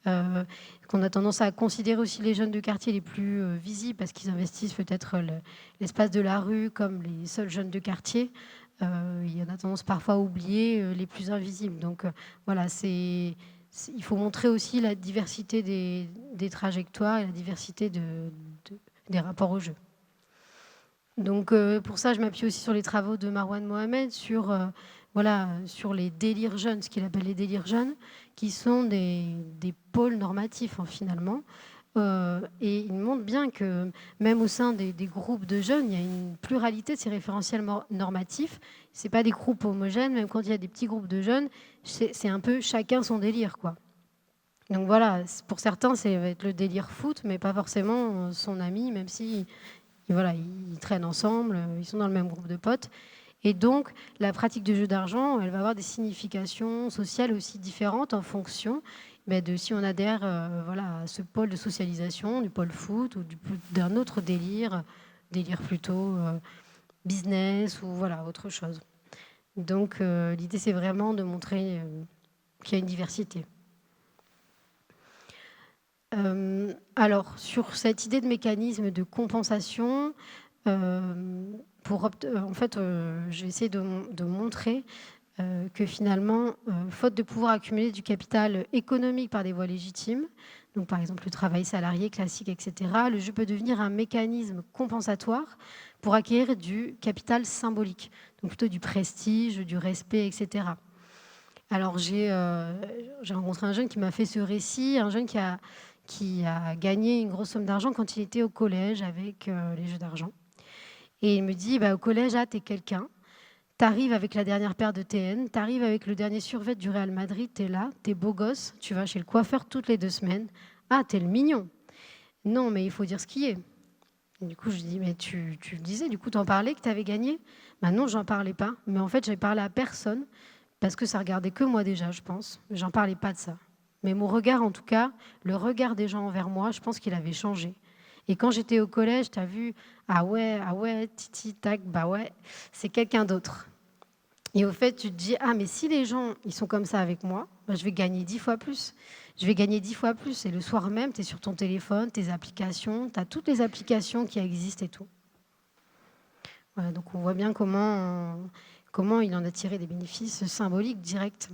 Qu'on a tendance à considérer aussi les jeunes de quartier les plus visibles parce qu'ils investissent peut-être l'espace de la rue comme les seuls jeunes de quartier. Il y en a tendance parfois à oublier les plus invisibles. Donc voilà, il faut montrer aussi la diversité des trajectoires et la diversité des rapports au jeu. Donc pour ça, je m'appuie aussi sur les travaux de Marwan Mohamed sur les délires jeunes, ce qu'il appelle les délires jeunes, qui sont des pôles normatifs finalement. Et il montre bien que même au sein des groupes de jeunes, il y a une pluralité de ces référentiels normatifs. Ce n'est pas des groupes homogènes, même quand il y a des petits groupes de jeunes, c'est un peu chacun son délire, quoi. Donc voilà, pour certains, ça va être le délire foot, mais pas forcément son ami, même si voilà, ils traînent ensemble, ils sont dans le même groupe de potes. Et donc, la pratique du jeu d'argent, elle va avoir des significations sociales aussi différentes en fonction de si on adhère à ce pôle de socialisation, du pôle foot ou d'un autre délire plutôt business ou voilà, autre chose. Donc, l'idée, c'est vraiment de montrer qu'il y a une diversité. Alors, sur cette idée de mécanisme de compensation, en fait, j'ai essayé de montrer que finalement, faute de pouvoir accumuler du capital économique par des voies légitimes, donc par exemple le travail salarié classique, etc., le jeu peut devenir un mécanisme compensatoire pour acquérir du capital symbolique, donc plutôt du prestige, du respect, etc. Alors j'ai rencontré un jeune qui m'a fait ce récit, un jeune qui a gagné une grosse somme d'argent quand il était au collège avec les jeux d'argent. Et il me dit, au collège, t'es quelqu'un, t'arrives avec la dernière paire de TN, t'arrives avec le dernier survêt du Real Madrid, t'es là, t'es beau gosse, tu vas chez le coiffeur toutes les 2 semaines. Ah, t'es le mignon. Non, mais il faut dire ce qui est. Et du coup, je lui dis, mais tu le disais, du coup, t'en parlais que t'avais gagné? Non, j'en parlais pas. Mais en fait, j'avais parlé à personne parce que ça regardait que moi déjà, je pense. J'en parlais pas de ça. Mais mon regard, en tout cas, le regard des gens envers moi, je pense qu'il avait changé. Et quand j'étais au collège, tu as vu, ah ouais, titi, tac, ouais, c'est quelqu'un d'autre. Et au fait, tu te dis, ah, mais si les gens, ils sont comme ça avec moi, je vais gagner 10 fois plus. Je vais gagner 10 fois plus. Et le soir même, tu es sur ton téléphone, tes applications, tu as toutes les applications qui existent et tout. Voilà, donc on voit bien comment il en a tiré des bénéfices symboliques directs.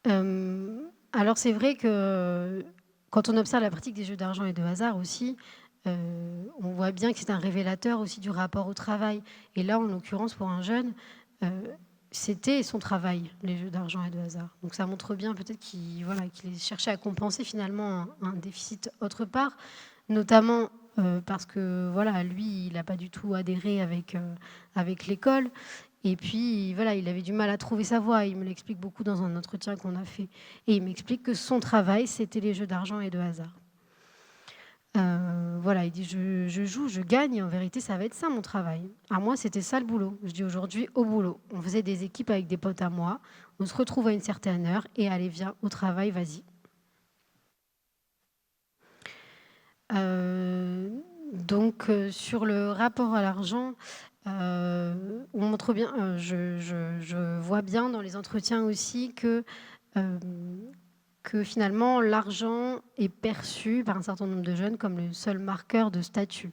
Alors c'est vrai que quand on observe la pratique des jeux d'argent et de hasard aussi, on voit bien que c'est un révélateur aussi du rapport au travail. Et là, en l'occurrence, pour un jeune, c'était son travail, les jeux d'argent et de hasard. Donc ça montre bien peut-être qu'il cherchait à compenser finalement un déficit autre part, notamment parce que lui, il n'a pas du tout adhéré avec l'école. Et puis, il avait du mal à trouver sa voie. Il me l'explique beaucoup dans un entretien qu'on a fait. Et il m'explique que son travail, c'était les jeux d'argent et de hasard. Il dit, je joue, je gagne. Et en vérité, ça va être ça, mon travail. À moi, c'était ça, le boulot. Je dis aujourd'hui, au boulot. On faisait des équipes avec des potes à moi. On se retrouve à une certaine heure. Et allez, viens, au travail, vas-y. Donc, sur le rapport à l'argent, on montre bien, je vois bien dans les entretiens aussi que finalement l'argent est perçu par un certain nombre de jeunes comme le seul marqueur de statut.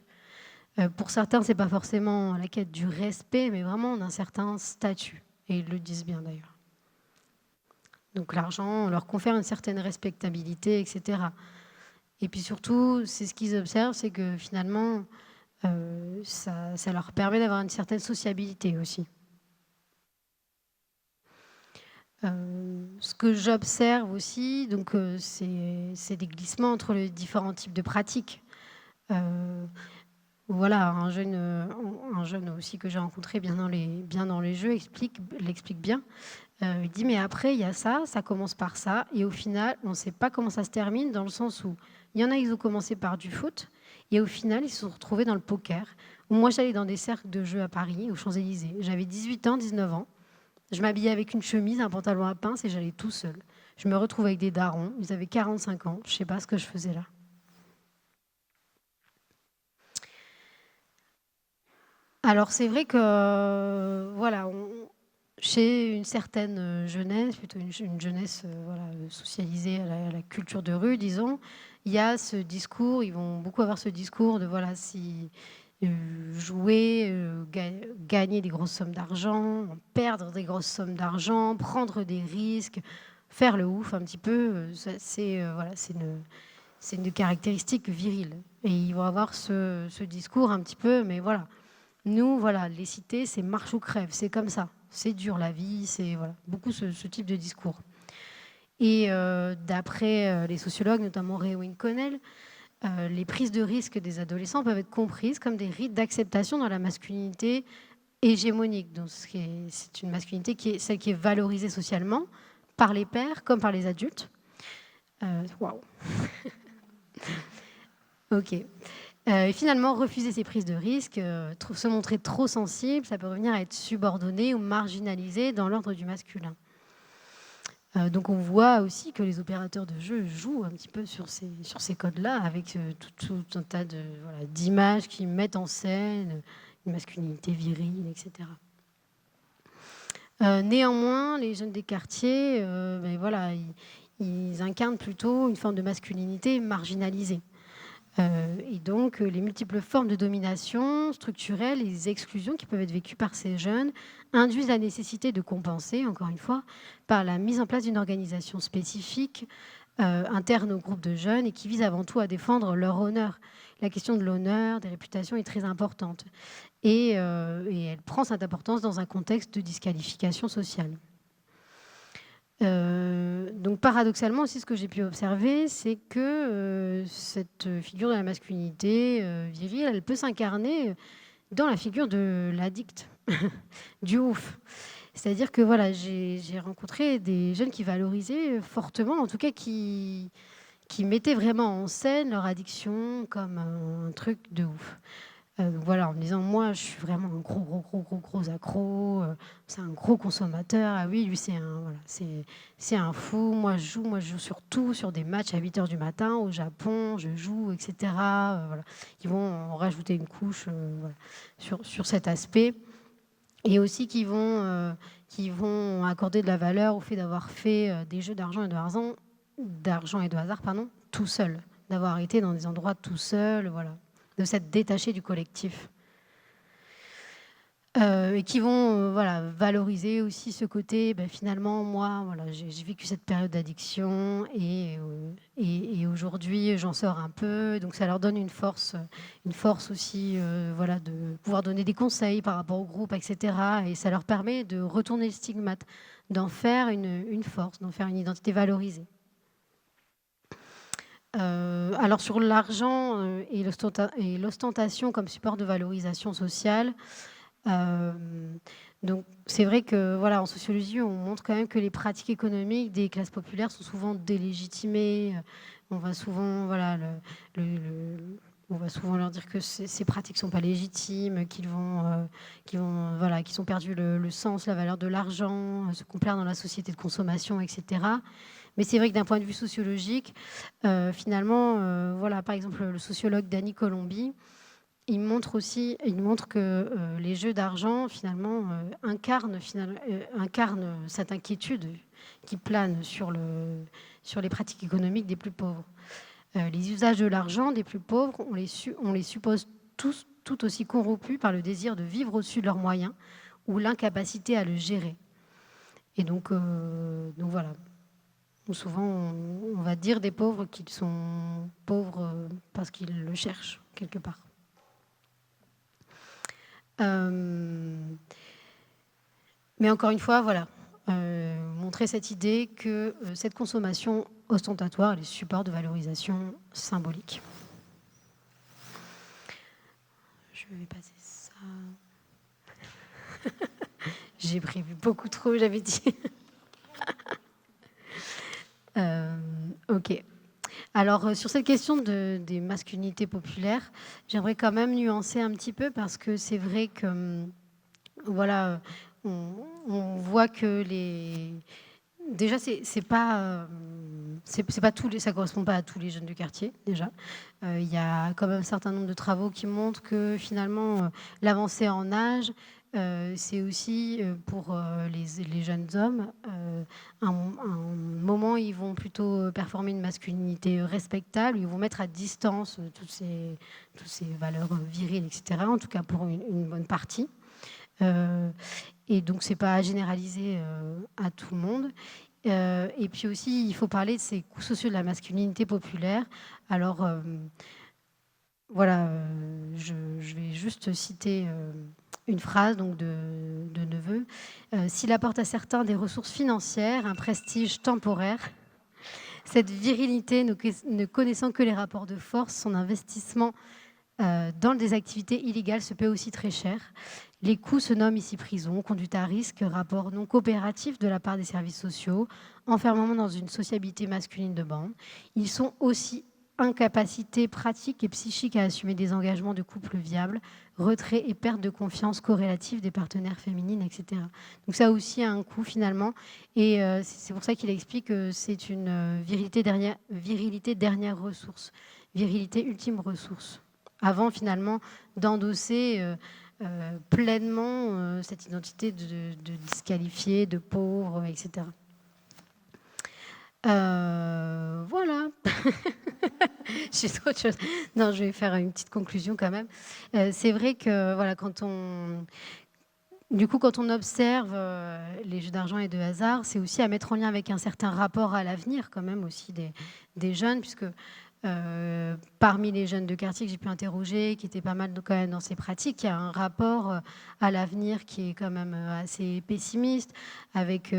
Pour certains, c'est pas forcément la quête du respect, mais vraiment d'un certain statut. Et ils le disent bien d'ailleurs. Donc l'argent leur confère une certaine respectabilité, etc. Et puis surtout, c'est ce qu'ils observent, c'est que finalement, ça leur permet d'avoir une certaine sociabilité aussi. Ce que j'observe aussi, donc c'est des glissements entre les différents types de pratiques. Heu, voilà, un jeune aussi que j'ai rencontré bien dans les jeux l'explique bien. Il dit: «Mais après il y a ça, ça commence par ça et au final, on ne sait pas comment ça se termine», dans le sens où il y en a, ils ont commencé par du foot et au final, ils se sont retrouvés dans le poker. Ou moi, j'allais dans des cercles de jeux à Paris, aux Champs-Élysées. J'avais 18 ans, 19 ans. Je m'habillais avec une chemise, un pantalon à pince et j'allais tout seul. Je me retrouve avec des darons, ils avaient 45 ans, je ne sais pas ce que je faisais là. Alors c'est vrai que, voilà, chez une certaine, jeunesse, plutôt une jeunesse, voilà, socialisée à la culture de rue, disons, il y a ce discours, ils vont beaucoup avoir ce discours de voilà, si, jouer, gagner des grosses sommes d'argent, perdre des grosses sommes d'argent, prendre des risques, faire le ouf un petit peu, ça c'est, voilà, c'est une caractéristique virile et ils vont avoir ce discours un petit peu, mais voilà. Nous, voilà, les cités, c'est marche ou crève, c'est comme ça. C'est dur la vie, c'est voilà, beaucoup ce type de discours. Et d'après, les sociologues, notamment Réwyn Connell, les prises de risque des adolescents peuvent être comprises comme des rites d'acceptation dans la masculinité hégémonique. Donc c'est une masculinité qui est celle qui est valorisée socialement par les pairs comme par les adultes. Waouh! OK. Et finalement, refuser ces prises de risque, se montrer trop sensible, ça peut revenir à être subordonné ou marginalisé dans l'ordre du masculin. Donc on voit aussi que les opérateurs de jeu jouent un petit peu sur ces codes-là avec, tout un tas de, voilà, d'images qui mettent en scène, une masculinité virile et cetera. Néanmoins, les jeunes des quartiers, voilà, ils incarnent plutôt une forme de masculinité marginalisée. Et donc, les multiples formes de domination structurelle et les exclusions qui peuvent être vécues par ces jeunes induisent la nécessité de compenser, encore une fois, par la mise en place d'une organisation spécifique, interne au groupe de jeunes et qui vise avant tout à défendre leur honneur. La question de l'honneur, des réputations est très importante et elle prend cette importance dans un contexte de disqualification sociale. Donc paradoxalement aussi, ce que j'ai pu observer, c'est que, cette figure de la masculinité, virile, elle peut s'incarner, dans la figure de l'addict, du ouf. C'est-à-dire que voilà, j'ai rencontré des jeunes qui valorisaient, fortement, en tout cas qui mettaient vraiment en scène leur addiction comme un truc de ouf. Voilà, en me disant: «Moi, je suis vraiment un gros accro, c'est un gros consommateur. Ah oui, lui, c'est un voilà, c'est un fou. Moi, je joue sur tout, sur des matchs à 8 heures du matin au Japon, je joue et cetera», voilà. Ils vont en rajouter une couche, voilà, sur cet aspect et aussi qui vont accorder de la valeur au fait d'avoir fait, des jeux d'argent et de hasard, pardon, tout seul, d'avoir été dans des endroits tout seul, voilà, de s'être détaché du collectif. Et qui vont, voilà, valoriser aussi ce côté, finalement, moi, voilà, j'ai vécu cette période d'addiction et aujourd'hui, j'en sors un peu. Donc ça leur donne une force aussi, voilà, de pouvoir donner des conseils par rapport au groupe et cetera et ça leur permet de retourner le stigmate, d'en faire une force, d'en faire une identité valorisée. Alors sur l'argent, et l'ostentation comme support de valorisation sociale, hem, donc c'est vrai que, voilà, en sociologie, on montre quand même que les pratiques économiques des classes populaires sont souvent délégitimées, on va souvent, voilà, le on va souvent leur dire que ces pratiques sont pas légitimes, voilà, qu'ils ont perdu le sens, la valeur de l'argent, se complaire dans la société de consommation et cetera. Mais c'est vrai que d'un point de vue sociologique, finalement, voilà, par exemple, le sociologue Danny Colombi, il montre que, les jeux d'argent finalement, incarnent cette inquiétude qui plane sur les pratiques économiques des plus pauvres. Les usages de l'argent des plus pauvres, on les suppose tous tout aussi corrompus par le désir de vivre au-dessus de leurs moyens ou l'incapacité à le gérer et donc voilà. Ou souvent, on va dire des pauvres qu'ils sont pauvres parce qu'ils le cherchent quelque part. Mais encore une fois, voilà, montrer cette idée que cette consommation ostentatoire est le support de valorisation symbolique. Je vais passer ça. J'ai prévu beaucoup trop, j'avais dit. Ok. Alors, sur cette question des masculinités populaires, j'aimerais quand même nuancer un petit peu parce que c'est vrai que, voilà, on voit que déjà, c'est pas tous les, ça correspond pas à tous les jeunes du quartier, déjà. Il y a quand même un certain nombre de travaux qui montrent que finalement, l'avancée en âge, c'est aussi pour les jeunes hommes un moment où ils vont plutôt performer une masculinité respectable, ils vont mettre à distance toutes ces valeurs viriles, etc., en tout cas pour une bonne partie. Et donc, c'est pas à généraliser à tout le monde. Et puis aussi, il faut parler de ces coûts sociaux de la masculinité populaire. Alors, voilà, je vais juste citer une phrase donc, de Neveu. S'il apporte à certains des ressources financières, un prestige temporaire, cette virilité, ne connaissant que les rapports de force, son investissement dans des activités illégales se paie aussi très cher. Les coûts se nomment ici prison, conduite à risque, rapport non coopératif de la part des services sociaux, enfermement dans une sociabilité masculine de bande. Ils sont aussi incapacité pratique et psychique à assumer des engagements de couple viables, retrait et perte de confiance corrélative des partenaires féminines, etc. Donc ça aussi a un coût finalement. Et c'est pour ça qu'il explique que c'est une virilité dernière ressource, virilité ultime ressource. Avant finalement d'endosser pleinement cette identité de disqualifié, de pauvre, etc. Voilà. J'ai trop de choses. Non, je vais faire une petite conclusion quand même. C'est vrai que voilà, quand on observe les jeux d'argent et de hasard, c'est aussi à mettre en lien avec un certain rapport à l'avenir quand même aussi des jeunes, puisque parmi les jeunes de quartier que j'ai pu interroger, qui étaient pas mal quand même dans ces pratiques, il y a un rapport à l'avenir qui est quand même assez pessimiste, avec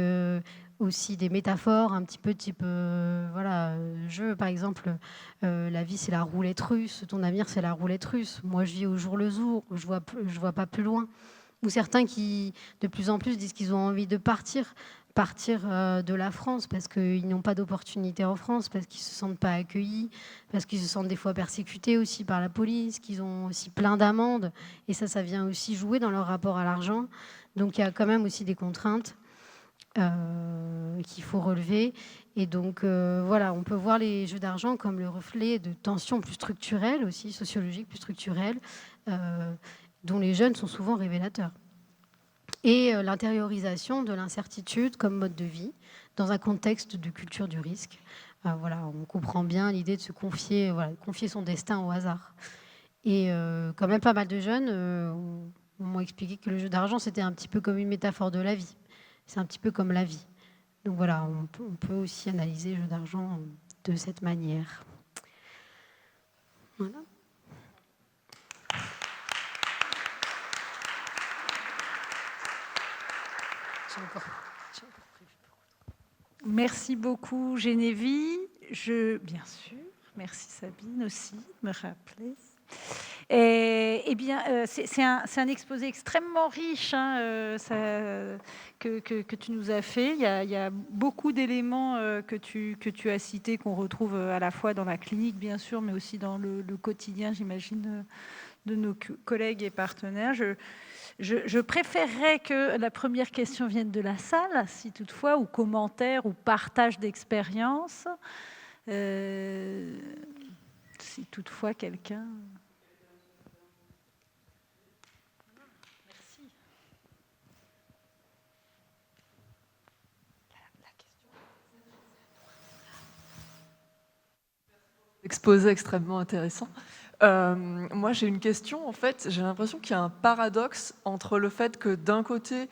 aussi des métaphores un petit peu type voilà, jeu par exemple, la vie c'est la roulette russe, ton avenir c'est la roulette russe, moi je vis au jour le jour, je vois pas plus loin. Ou certains qui de plus en plus disent qu'ils ont envie de partir de la France parce qu'ils n'ont pas d'opportunité en France, parce qu'ils ne se sentent pas accueillis, parce qu'ils se sentent des fois persécutés aussi par la police, qu'ils ont aussi plein d'amendes. Et ça vient aussi jouer dans leur rapport à l'argent. Donc il y a quand même aussi des contraintes qu'il faut relever. Et donc voilà, on peut voir les jeux d'argent comme le reflet de tensions plus structurelles aussi, sociologiques, plus structurelles, dont les jeunes sont souvent révélateurs. Et l'intériorisation de l'incertitude comme mode de vie dans un contexte de culture du risque. Voilà, on comprend bien l'idée de se confier, voilà, confier son destin au hasard. Et quand même pas mal de jeunes m'ont expliqué que le jeu d'argent, c'était un petit peu comme une métaphore de la vie. C'est un petit peu comme la vie. Donc voilà, on peut aussi analyser le jeu d'argent de cette manière. Voilà. Merci beaucoup, Geneviève. Bien sûr, merci Sabine aussi de me rappeler. Eh bien, c'est un exposé extrêmement riche hein, que tu nous as fait. Il y a beaucoup d'éléments que tu as cités, qu'on retrouve à la fois dans la clinique, bien sûr, mais aussi dans le quotidien, j'imagine, de nos collègues et partenaires. Je préférerais que la première question vienne de la salle, si toutefois, ou commentaire, ou partage d'expérience. Si toutefois quelqu'un... Merci. Exposé extrêmement intéressant. Moi, j'ai une question. En fait, j'ai l'impression qu'il y a un paradoxe entre le fait que d'un côté,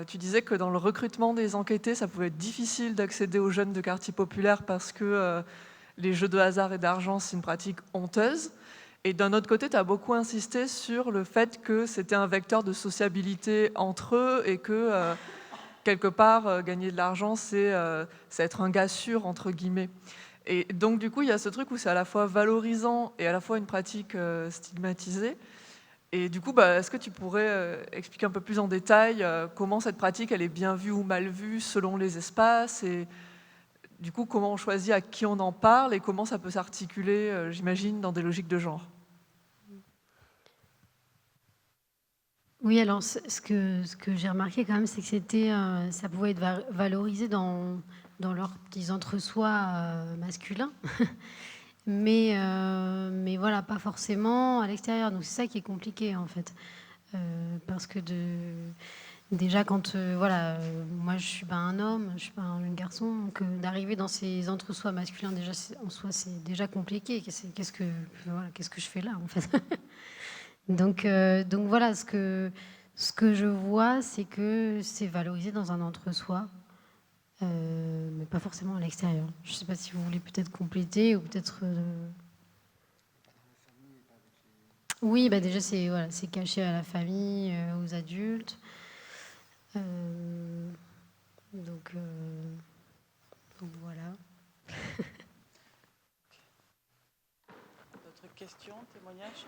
tu disais que dans le recrutement des enquêtés, ça pouvait être difficile d'accéder aux jeunes de quartiers populaires parce que les jeux de hasard et d'argent, c'est une pratique honteuse. Et d'un autre côté, tu as beaucoup insisté sur le fait que c'était un vecteur de sociabilité entre eux et que, quelque part, gagner de l'argent, c'est être un gars sûr, entre guillemets. Et donc, du coup, il y a ce truc où c'est à la fois valorisant et à la fois une pratique stigmatisée. Et du coup, est-ce que tu pourrais expliquer un peu plus en détail comment cette pratique, elle est bien vue ou mal vue selon les espaces et du coup, comment on choisit à qui on en parle et comment ça peut s'articuler, j'imagine, dans des logiques de genre? Oui, alors ce que j'ai remarqué quand même, c'est que ça pouvait être valorisé dans leurs petits entre-soi masculins, mais voilà, pas forcément à l'extérieur. Donc c'est ça qui est compliqué en fait. Parce que déjà quand voilà, moi je suis pas un homme, je suis pas un garçon, donc d'arriver dans ces entre-soi masculins, déjà en soi c'est déjà compliqué. Qu'est-ce que je fais là en fait? Donc voilà, ce que je vois, c'est que c'est valorisé dans un entre-soi, mais pas forcément à l'extérieur. Je ne sais pas si vous voulez peut-être compléter ou peut-être... Oui, bah déjà, voilà, c'est caché à la famille, aux adultes. Euh, donc, euh, donc voilà. D'autres questions, témoignages?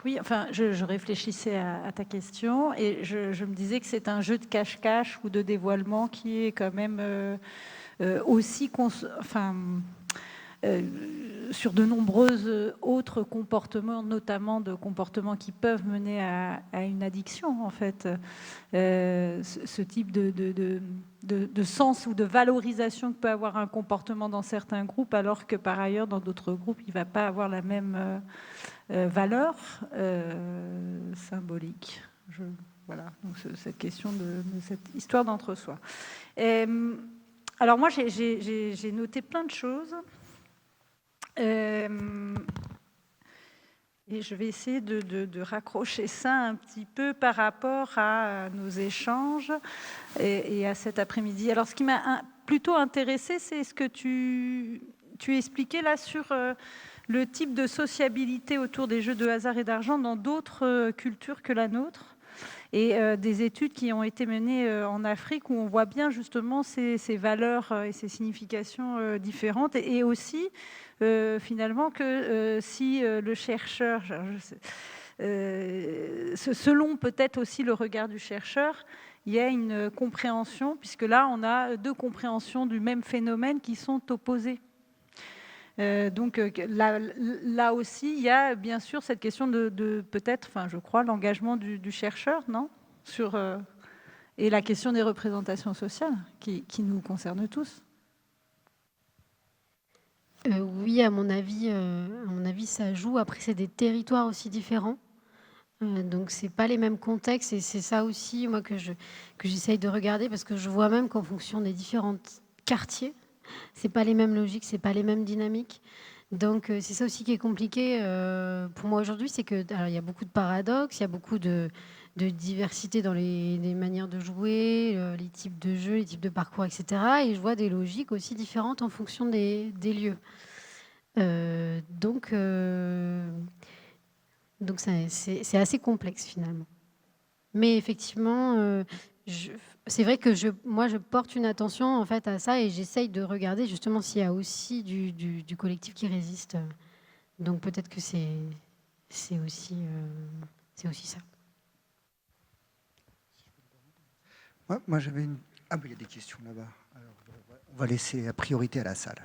Oui, enfin, je réfléchissais à ta question et je me disais que c'est un jeu de cache-cache ou de dévoilement qui est quand même aussi, enfin, sur de nombreux autres comportements, notamment de comportements qui peuvent mener à une addiction, en fait. Ce type de sens ou de valorisation que peut avoir un comportement dans certains groupes, alors que par ailleurs, dans d'autres groupes, il ne va pas avoir la même valeur symbolique. Voilà, donc cette question de cette histoire d'entre-soi. Alors moi, j'ai noté plein de choses. Et je vais essayer de raccrocher ça un petit peu par rapport à nos échanges et à cet après-midi. Alors, ce qui m'a plutôt intéressé, c'est ce que tu expliquais là sur le type de sociabilité autour des jeux de hasard et d'argent dans d'autres cultures que la nôtre. Et des études qui ont été menées en Afrique où on voit bien justement ces valeurs et ces significations différentes. Et aussi, finalement, que si le chercheur, selon peut-être aussi le regard du chercheur, il y a une compréhension, puisque là, on a deux compréhensions du même phénomène qui sont opposées. Donc là aussi, il y a bien sûr cette question de peut-être, enfin je crois, l'engagement du chercheur, non sur, et la question des représentations sociales qui nous concerne tous. Oui, à mon avis, ça joue. Après, c'est des territoires aussi différents. Donc c'est pas les mêmes contextes et c'est ça aussi moi que j'essaye de regarder parce que je vois même qu'en fonction des différents quartiers, c'est pas les mêmes logiques, c'est pas les mêmes dynamiques. Donc c'est ça aussi qui est compliqué pour moi aujourd'hui, c'est que alors, il y a beaucoup de paradoxes, il y a beaucoup de diversité dans les manières de jouer, les types de jeux, les types de parcours, etc. Et je vois des logiques aussi différentes en fonction des lieux. Donc c'est assez complexe finalement. Mais effectivement, c'est vrai que moi je porte une attention en fait à ça et j'essaye de regarder justement s'il y a aussi du collectif qui résiste. Donc peut-être que c'est aussi ça. Ouais, moi, j'avais une... Ah, il y a des questions là-bas. Alors, on va laisser la priorité à la salle.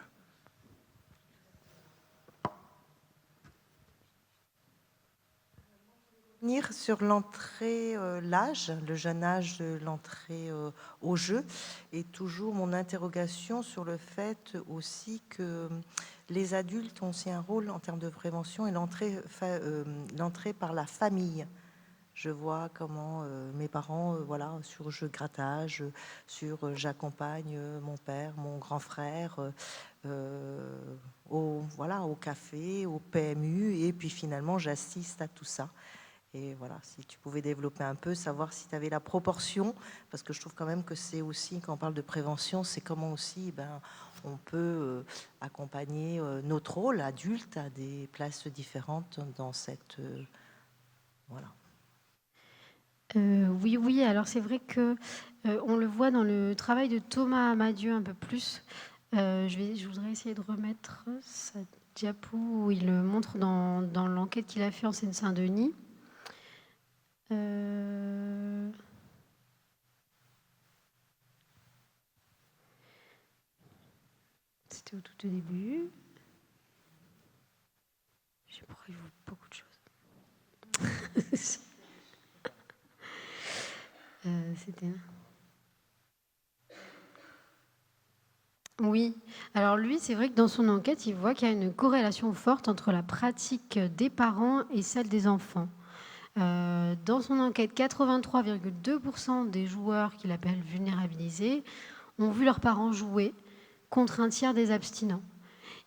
Sur l'entrée, l'âge, le jeune âge de l'entrée au jeu, et toujours mon interrogation sur le fait aussi que les adultes ont aussi un rôle en termes de prévention et l'entrée par la famille Je vois comment mes parents, voilà, sur jeu de grattage, sur j'accompagne mon père, mon grand frère voilà, au café, au PMU, et puis finalement j'assiste à tout ça. Et voilà, si tu pouvais développer un peu, savoir si tu avais la proportion, parce que je trouve quand même que c'est aussi, quand on parle de prévention, c'est comment aussi on peut accompagner notre rôle adulte à des places différentes dans cette... voilà. Oui, alors c'est vrai que on le voit dans le travail de Thomas Amadieu un peu plus. Je voudrais essayer de remettre sa diapo où il le montre dans l'enquête qu'il a fait en Seine-Saint-Denis. C'était au tout début. J'ai prévu beaucoup de choses. C'était... Oui, alors lui, c'est vrai que dans son enquête, il voit qu'il y a une corrélation forte entre la pratique des parents et celle des enfants. Dans son enquête, 83,2% des joueurs qu'il appelle vulnérabilisés ont vu leurs parents jouer contre un tiers des abstinents.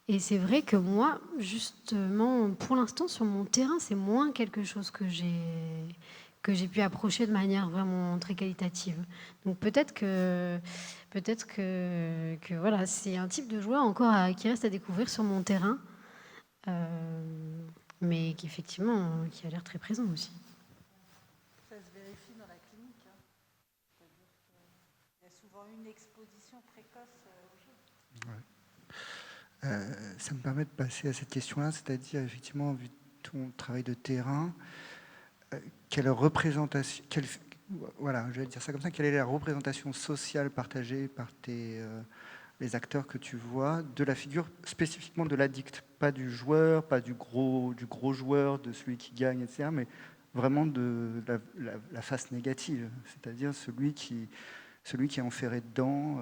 Et c'est vrai que moi, justement, pour l'instant, sur mon terrain, c'est moins quelque chose que j'ai pu approcher de manière vraiment très qualitative. Donc peut-être que voilà, c'est un type de joueur encore qui reste à découvrir sur mon terrain, mais qui effectivement qui a l'air très présent aussi. Ça se vérifie dans la clinique. C'est-à-dire qu'il y a souvent une exposition précoce au jeu. Ouais. Ça me permet de passer à cette question-là, c'est-à-dire effectivement, vu ton travail de terrain, quelle représentation, voilà, je vais dire ça comme ça, quelle est la représentation sociale partagée par les acteurs que tu vois de la figure spécifiquement de l'addict, pas du joueur, pas du gros joueur, de celui qui gagne, etc., mais vraiment de la face négative, c'est-à-dire celui qui est enferré dedans,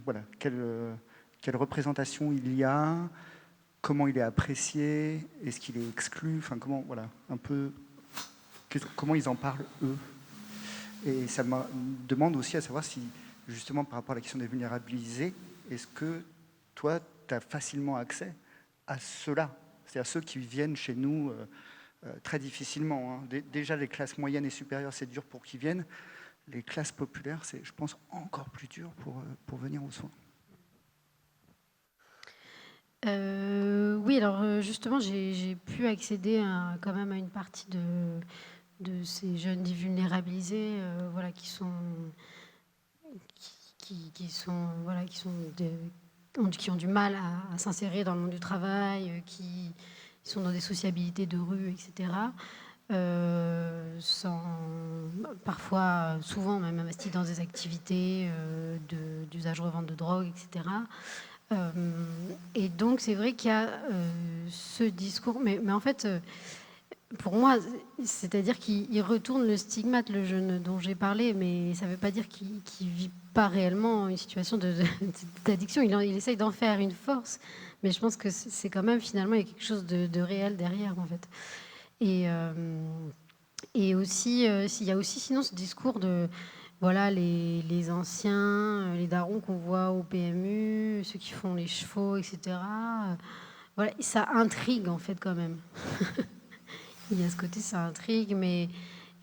voilà, quelle représentation il y a, comment il est apprécié, est-ce qu'il est exclu, enfin comment, voilà, un peu, comment ils en parlent eux. Et ça me demande aussi à savoir si, justement, par rapport à la question des vulnérabilisés, est-ce que toi, tu as facilement accès à ceux-là, c'est-à-dire ceux qui viennent chez nous très difficilement, hein. Déjà, les classes moyennes et supérieures, c'est dur pour qu'ils viennent. Les classes populaires, c'est, je pense, encore plus dur pour venir aux soins. Oui, alors justement, j'ai pu accéder quand même à une partie de ces jeunes dits vulnérabilisés, voilà, qui ont du mal à s'insérer dans le monde du travail, qui sont dans des sociabilités de rue, etc. Parfois, souvent même investis dans des activités d'usage-revente de drogue, etc. Et donc, c'est vrai qu'il y a ce discours, mais en fait, pour moi, c'est-à-dire qu'il retourne le stigmate, le jeune dont j'ai parlé, mais ça ne veut pas dire qu'il ne vit pas réellement une situation d'addiction. Il essaye d'en faire une force, mais je pense que c'est quand même, finalement, il y a quelque chose de réel derrière, en fait. Et aussi, il y a aussi sinon ce discours de voilà les anciens, les darons qu'on voit au PMU, ceux qui font les chevaux, etc. Voilà, ça intrigue en fait quand même. Il y a ce côté, ça intrigue, et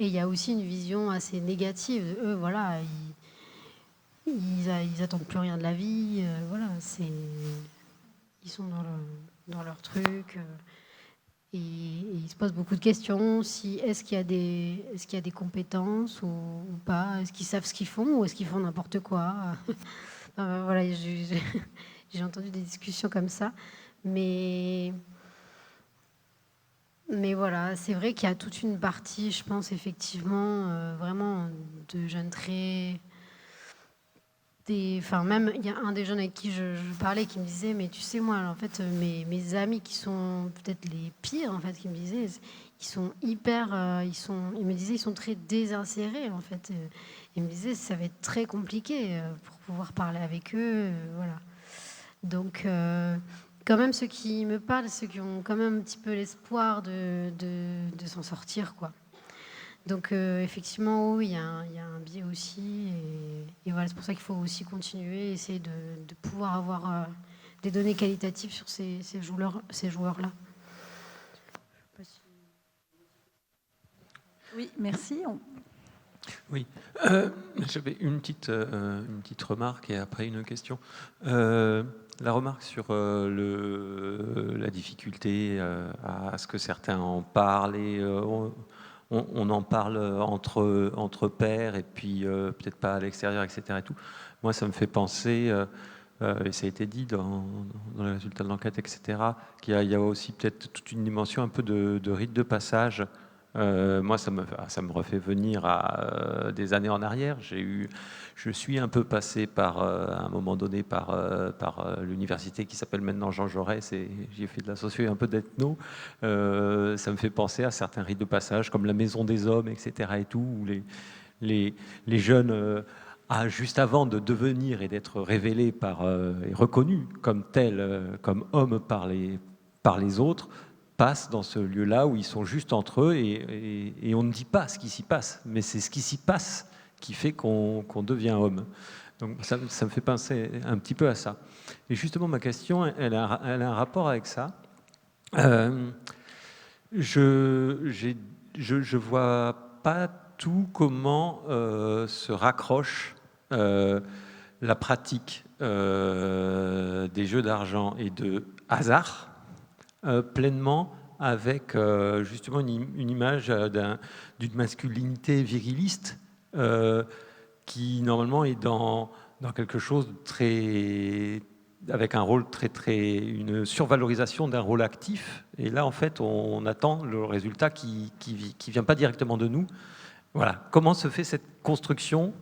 il y a aussi une vision assez négative. Eux, voilà, ils attendent plus rien de la vie. Voilà, ils sont dans leur truc. Et ils se posent beaucoup de questions. Est-ce qu'il y a des compétences ou pas? Est-ce qu'ils savent ce qu'ils font ou est-ce qu'ils font n'importe quoi? Voilà, j'ai entendu des discussions comme ça. Mais voilà, c'est vrai qu'il y a toute une partie, je pense, effectivement, vraiment de jeunes très... même, il y a un des jeunes avec qui je parlais qui me disait, mais tu sais, moi, en fait, mes amis qui sont peut-être les pires, en fait, qui me disaient, ils sont hyper... il me disait, ils sont très désinsérés, en fait. Il me disait, ça va être très compliqué pour pouvoir parler avec eux, voilà. Donc, quand même, ceux qui me parlent, ceux qui ont quand même un petit peu l'espoir de s'en sortir, quoi. Donc effectivement, oui, il y a un biais aussi. Et voilà, c'est pour ça qu'il faut aussi continuer, essayer de pouvoir avoir des données qualitatives sur ces joueurs-là. Oui, merci. Oui, j'avais une petite remarque et après une question. La remarque sur la difficulté à ce que certains en parlent et on en parle entre pairs et puis peut-être pas à l'extérieur, etc. Et tout. Moi, ça me fait penser, et ça a été dit dans les résultats de l'enquête, etc., qu'il y a aussi peut-être toute une dimension un peu de rite de passage. Moi, ça me refait venir à des années en arrière. Je suis un peu passé à un moment donné par l'université qui s'appelle maintenant Jean Jaurès et j'y ai fait de la socio et un peu d'ethno. Ça me fait penser à certains rites de passage comme la Maison des Hommes, etc. et tout, où les jeunes, juste avant de devenir et d'être révélés et reconnus comme tels, comme hommes par les autres, passent dans ce lieu-là où ils sont juste entre eux et on ne dit pas ce qui s'y passe, mais c'est ce qui s'y passe qui fait qu'on devient homme. Donc ça me fait penser un petit peu à ça. Et justement, ma question, elle a un rapport avec ça. Je vois pas tout comment se raccroche la pratique des jeux d'argent et de hasard pleinement avec justement une image d'une masculinité viriliste qui normalement est dans quelque chose de très, avec un rôle une survalorisation d'un rôle actif. Et là, en fait, on attend le résultat qui vient pas directement de nous. Voilà. Comment se fait cette construction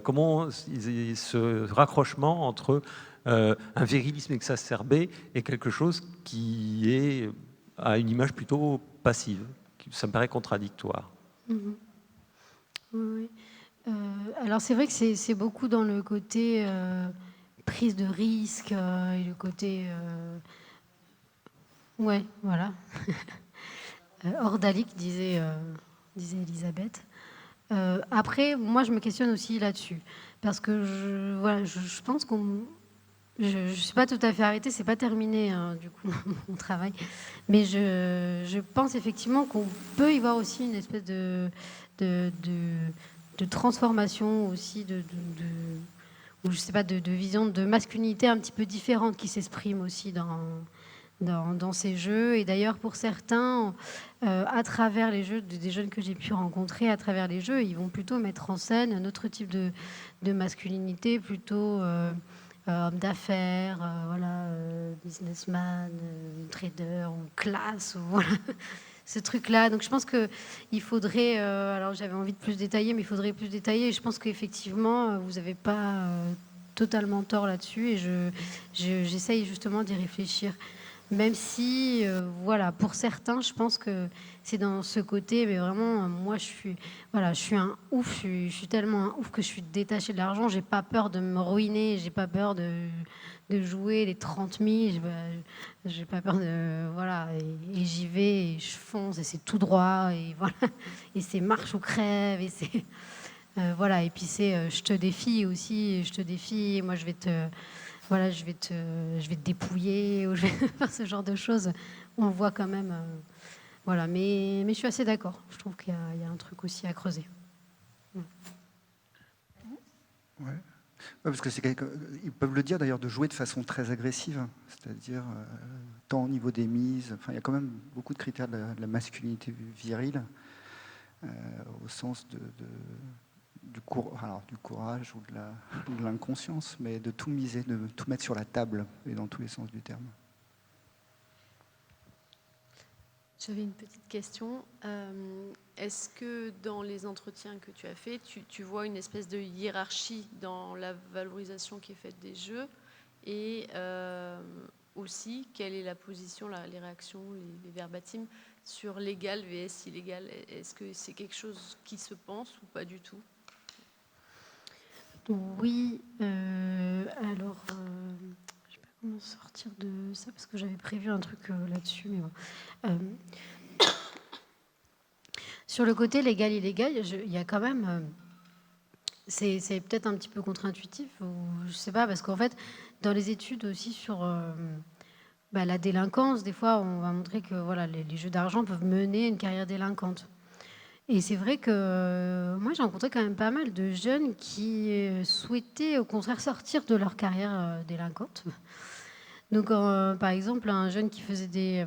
comment ce rapprochement entre un virilisme exacerbé et quelque chose qui a une image plutôt passive. Ça me paraît contradictoire. Mmh. Oui. Alors c'est vrai que c'est beaucoup dans le côté prise de risque et le côté... ouais, voilà. Ordalique, disait Elisabeth. Après, moi, je me questionne aussi là-dessus. Parce que je pense qu'on... Je ne suis pas tout à fait arrêtée, c'est pas terminé, hein, du coup, mon travail. Mais je pense effectivement qu'on peut y voir aussi une espèce de transformation aussi, ou je sais pas, de vision de masculinité un petit peu différente qui s'exprime aussi dans ces jeux. Et d'ailleurs, pour certains, à travers les jeux, des jeunes que j'ai pu rencontrer, à travers les jeux, ils vont plutôt mettre en scène un autre type de masculinité, plutôt homme d'affaires, voilà, businessman, trader, ou classe, ou voilà, ce truc-là. Donc je pense qu'il faudrait, alors j'avais envie de plus détailler, mais il faudrait plus détailler. Et je pense qu'effectivement, vous n'avez pas totalement tort là-dessus, et j'essaye justement d'y réfléchir. Même si, voilà, pour certains, je pense que c'est dans ce côté, mais vraiment, moi, je suis un ouf, je suis tellement un ouf que je suis détachée de l'argent, j'ai pas peur de me ruiner, j'ai pas peur de jouer les 30 000, j'ai pas peur de... Voilà, et j'y vais, et je fonce, et c'est tout droit, et voilà, et c'est marche ou crève, et c'est... voilà, et puis c'est je te défie aussi, je te défie, moi je vais te... Voilà, je vais te dépouiller, ou je vais faire ce genre de choses. On voit quand même. Voilà, mais je suis assez d'accord. Je trouve qu'il y a un truc aussi à creuser. Ouais. Parce que ils peuvent le dire d'ailleurs de jouer de façon très agressive, c'est-à-dire tant au niveau des mises. Enfin, il y a quand même beaucoup de critères de la masculinité virile au sens du courage ou de l'inconscience, mais de tout miser, de tout mettre sur la table, et dans tous les sens du terme. J'avais une petite question. Est-ce que dans les entretiens que tu as faits, tu vois une espèce de hiérarchie dans la valorisation qui est faite des jeux, et aussi, quelle est la position, les réactions, les verbatim sur légal vs illégal? Est-ce que c'est quelque chose qui se pense ou pas du tout? Oui, alors, je ne sais pas comment sortir de ça, parce que j'avais prévu un truc là-dessus, mais bon. Sur le côté légal-illégal, il y a quand même... c'est peut-être un petit peu contre-intuitif, ou je ne sais pas, parce qu'en fait, dans les études aussi sur la délinquance, des fois, on va montrer que voilà, les jeux d'argent peuvent mener une carrière délinquante. Et c'est vrai que moi, j'ai rencontré quand même pas mal de jeunes qui souhaitaient, au contraire, sortir de leur carrière délinquante. Donc, par exemple, un jeune qui faisait des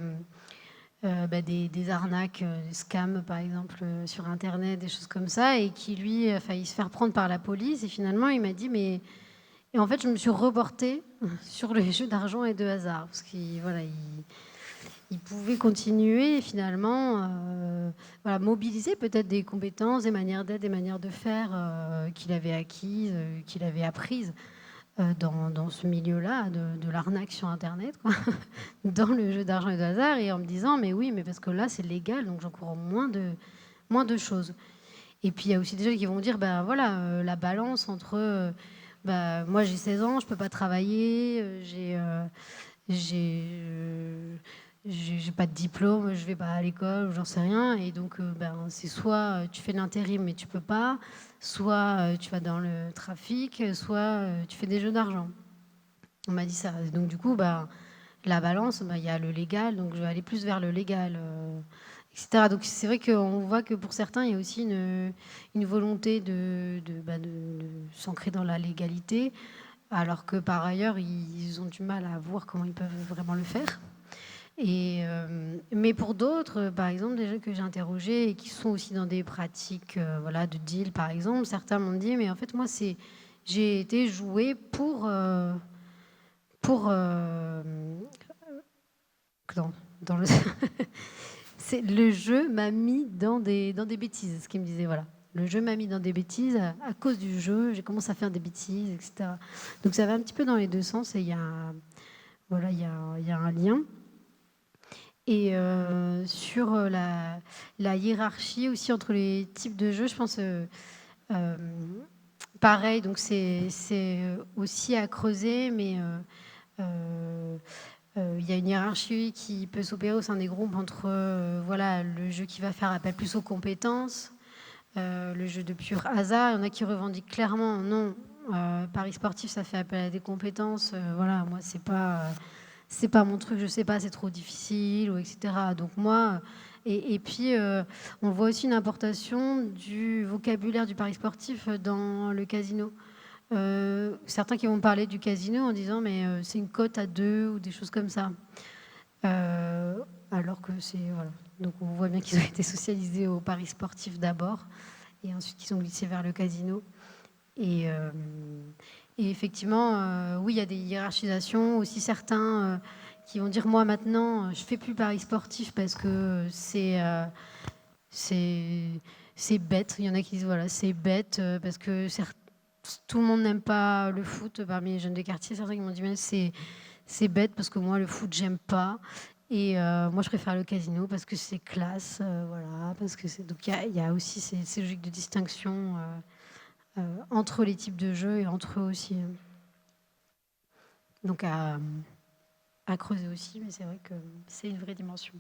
arnaques, des scams, par exemple, sur Internet, des choses comme ça, et qui, lui, a failli se faire prendre par la police. Et finalement, il m'a dit, mais... Et en fait, je me suis reportée sur les jeux d'argent et de hasard, parce qu'il voilà, il pouvait continuer, et finalement, mobiliser peut-être des compétences, des manières d'être, des manières de faire qu'il avait acquises, qu'il avait apprises dans ce milieu-là, de l'arnaque sur Internet, quoi, dans le jeu d'argent et de hasard, et en me disant, mais oui, mais parce que là, c'est légal, donc j'encours moins de choses. Et puis, il y a aussi des gens qui vont dire, la balance entre, moi, j'ai 16 ans, je ne peux pas travailler, j'ai pas de diplôme, je vais pas à l'école, j'en sais rien, et donc c'est soit tu fais de l'intérim mais tu peux pas, soit tu vas dans le trafic, soit tu fais des jeux d'argent. On m'a dit ça. Et donc du coup, la balance, il y a le légal, donc je vais aller plus vers le légal, etc. Donc c'est vrai qu'on voit que pour certains, il y a aussi une volonté de s'ancrer dans la légalité, alors que par ailleurs, ils ont du mal à voir comment ils peuvent vraiment le faire. Mais pour d'autres, par exemple, des gens que j'ai interrogés et qui sont aussi dans des pratiques de deal, par exemple, certains m'ont dit, mais en fait, moi, j'ai été joué pour dans le... le jeu m'a mis dans des bêtises, ce qu'ils me disaient, voilà. Le jeu m'a mis dans des bêtises, à cause du jeu, j'ai commencé à faire des bêtises, etc. Donc ça va un petit peu dans les deux sens, et il y a un lien. Et sur la hiérarchie aussi entre les types de jeux, je pense pareil, donc c'est aussi à creuser, mais il y a une hiérarchie qui peut s'opérer au sein des groupes entre le jeu qui va faire appel plus aux compétences, le jeu de pur hasard. Il y en a qui revendiquent clairement, non, Paris sportif, ça fait appel à des compétences. Moi, c'est pas mon truc, je sais pas, c'est trop difficile, ou etc. Donc moi, et puis on voit aussi une importation du vocabulaire du pari sportif dans le casino. Certains qui vont parler du casino en disant mais c'est une cote à 2 ou des choses comme ça. Alors que c'est... Voilà. Donc on voit bien qu'ils ont été socialisés au pari sportif d'abord, et ensuite qu'ils sont glissés vers le casino. Et effectivement, oui, il y a des hiérarchisations. Aussi certains qui vont dire, moi maintenant, je fais plus pari sportif parce que c'est bête. Il y en a qui disent, voilà, c'est bête parce que tout le monde n'aime pas le foot. Parmi les jeunes des quartiers, certains qui m'ont dit, mais c'est bête parce que moi, le foot, j'aime pas. Et moi, je préfère le casino parce que c'est classe. Voilà, parce que c'est... Donc il y a aussi ces logiques de distinction entre les types de jeux et entre eux aussi. Donc à creuser aussi, mais c'est vrai que c'est une vraie dimension.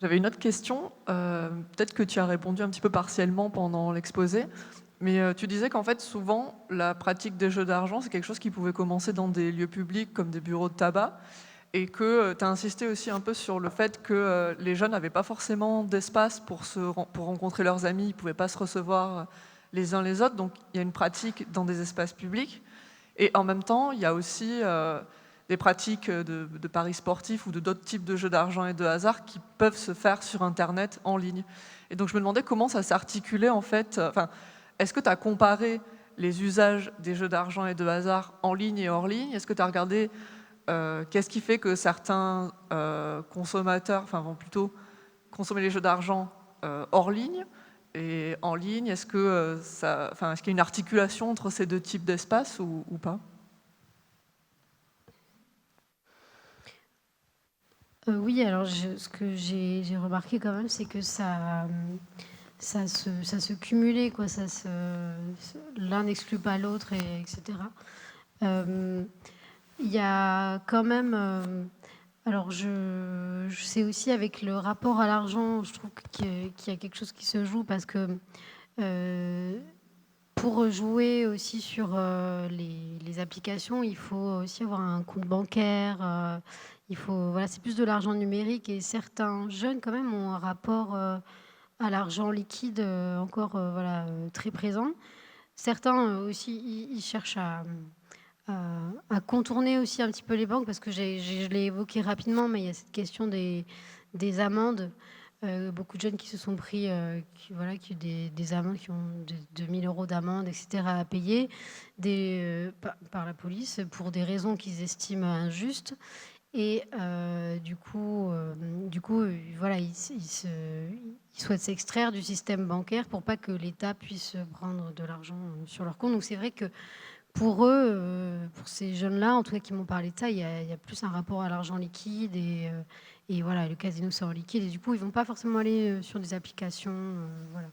J'avais une autre question, peut-être que tu as répondu un petit peu partiellement pendant l'exposé, mais tu disais qu'en fait souvent la pratique des jeux d'argent c'est quelque chose qui pouvait commencer dans des lieux publics comme des bureaux de tabac, et que tu as insisté aussi un peu sur le fait que les jeunes n'avaient pas forcément d'espace pour rencontrer leurs amis, ils ne pouvaient pas se recevoir les uns les autres, donc il y a une pratique dans des espaces publics, et en même temps il y a aussi... des pratiques de paris sportifs ou de d'autres types de jeux d'argent et de hasard qui peuvent se faire sur Internet, en ligne. Et donc je me demandais comment ça s'articulait en fait. Est-ce que tu as comparé les usages des jeux d'argent et de hasard en ligne et hors ligne? Est-ce que tu as regardé qu'est-ce qui fait que certains consommateurs vont plutôt consommer les jeux d'argent hors ligne et en ligne? Est-ce qu'il y a une articulation entre ces deux types d'espaces ou pas? Oui, alors ce que j'ai remarqué quand même, c'est que ça se cumulait, quoi. L'un n'exclut pas l'autre, etc. Il y a quand même... alors, je sais aussi avec le rapport à l'argent, je trouve qu'il y a quelque chose qui se joue parce que pour jouer aussi sur les applications, il faut aussi avoir un compte bancaire. Voilà, c'est plus de l'argent numérique et certains jeunes quand même ont un rapport à l'argent liquide encore voilà, très présent. Certains aussi, ils cherchent à contourner aussi un petit peu les banques parce que je l'ai évoqué rapidement, mais il y a cette question des amendes. Beaucoup de jeunes qui se sont pris qui ont des amendes qui ont de 2 000 € d'amende, etc. à payer par la police pour des raisons qu'ils estiment injustes. Et du coup, voilà, ils souhaitent s'extraire du système bancaire pour pas que l'État puisse prendre de l'argent sur leur compte. Donc c'est vrai que pour eux, pour ces jeunes-là, en tout cas qui m'ont parlé de ça, il y a plus un rapport à l'argent liquide et voilà, le casino c'est en liquide et du coup ils vont pas forcément aller sur des applications, voilà.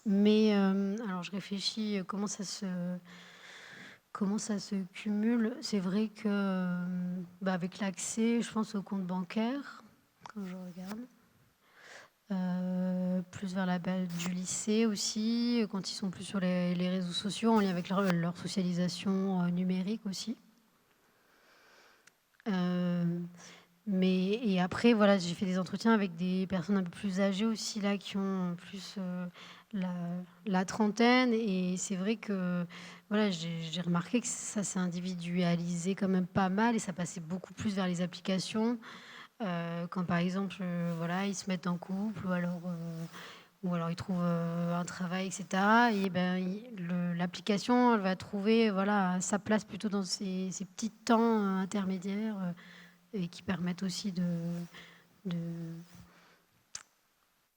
Mais alors je réfléchis comment ça se cumule. C'est vrai que avec l'accès, je pense au compte bancaire quand je regarde. Plus vers la période du lycée aussi, quand ils sont plus sur les réseaux sociaux, en lien avec leur socialisation numérique aussi. Et après, voilà, j'ai fait des entretiens avec des personnes un peu plus âgées aussi, là, qui ont plus la trentaine. Et c'est vrai que voilà, j'ai remarqué que ça s'est individualisé quand même pas mal et ça passait beaucoup plus vers les applications. Quand par exemple, voilà, ils se mettent en couple ou alors ils trouvent un travail, etc. Et ben, l'application, elle va trouver voilà, sa place plutôt dans ces petits temps intermédiaires et qui permettent aussi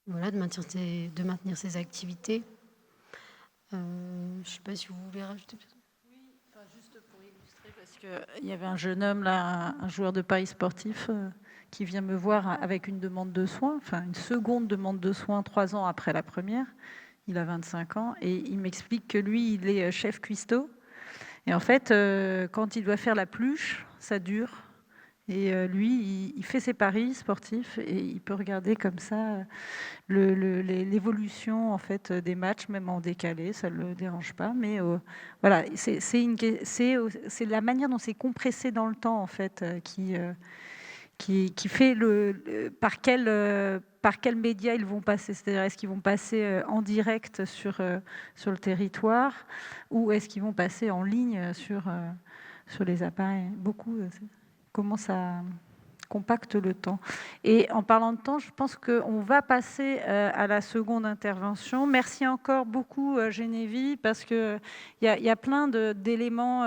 voilà, de maintenir ses activités. Je ne sais pas si vous voulez rajouter. Juste pour illustrer, parce qu'il y avait un jeune homme, là, un joueur de paris sportif, qui vient me voir avec une demande de soins, enfin une seconde demande de soins 3 ans après la première. Il a 25 ans et il m'explique que lui, il est chef cuistot. Et en fait, quand il doit faire la pluche, ça dure. Et lui, il fait ses paris sportifs et il peut regarder comme ça l'évolution en fait des matchs, même en décalé, ça ne le dérange pas. Mais voilà, c'est la manière dont c'est compressé dans le temps en fait qui fait par quel média ils vont passer. C'est-à-dire, est-ce qu'ils vont passer en direct sur le territoire ou est-ce qu'ils vont passer en ligne sur les appareils. Beaucoup, comment ça compacte le temps. Et en parlant de temps, je pense qu'on va passer à la seconde intervention. Merci encore beaucoup, Geneviève, parce qu'il y a plein d'éléments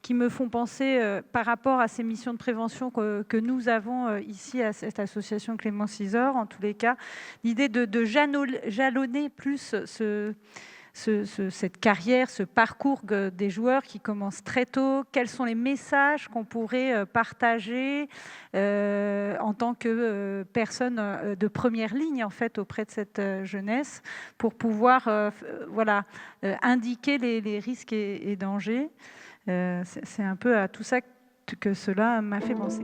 qui me font penser par rapport à ces missions de prévention que nous avons ici à cette association Clémence Isor. En tous les cas, l'idée de jalonner plus cette carrière, ce parcours des joueurs qui commence très tôt. Quels sont les messages qu'on pourrait partager en tant que personne de première ligne en fait auprès de cette jeunesse pour pouvoir indiquer les risques et dangers. C'est un peu à tout ça que cela m'a fait penser.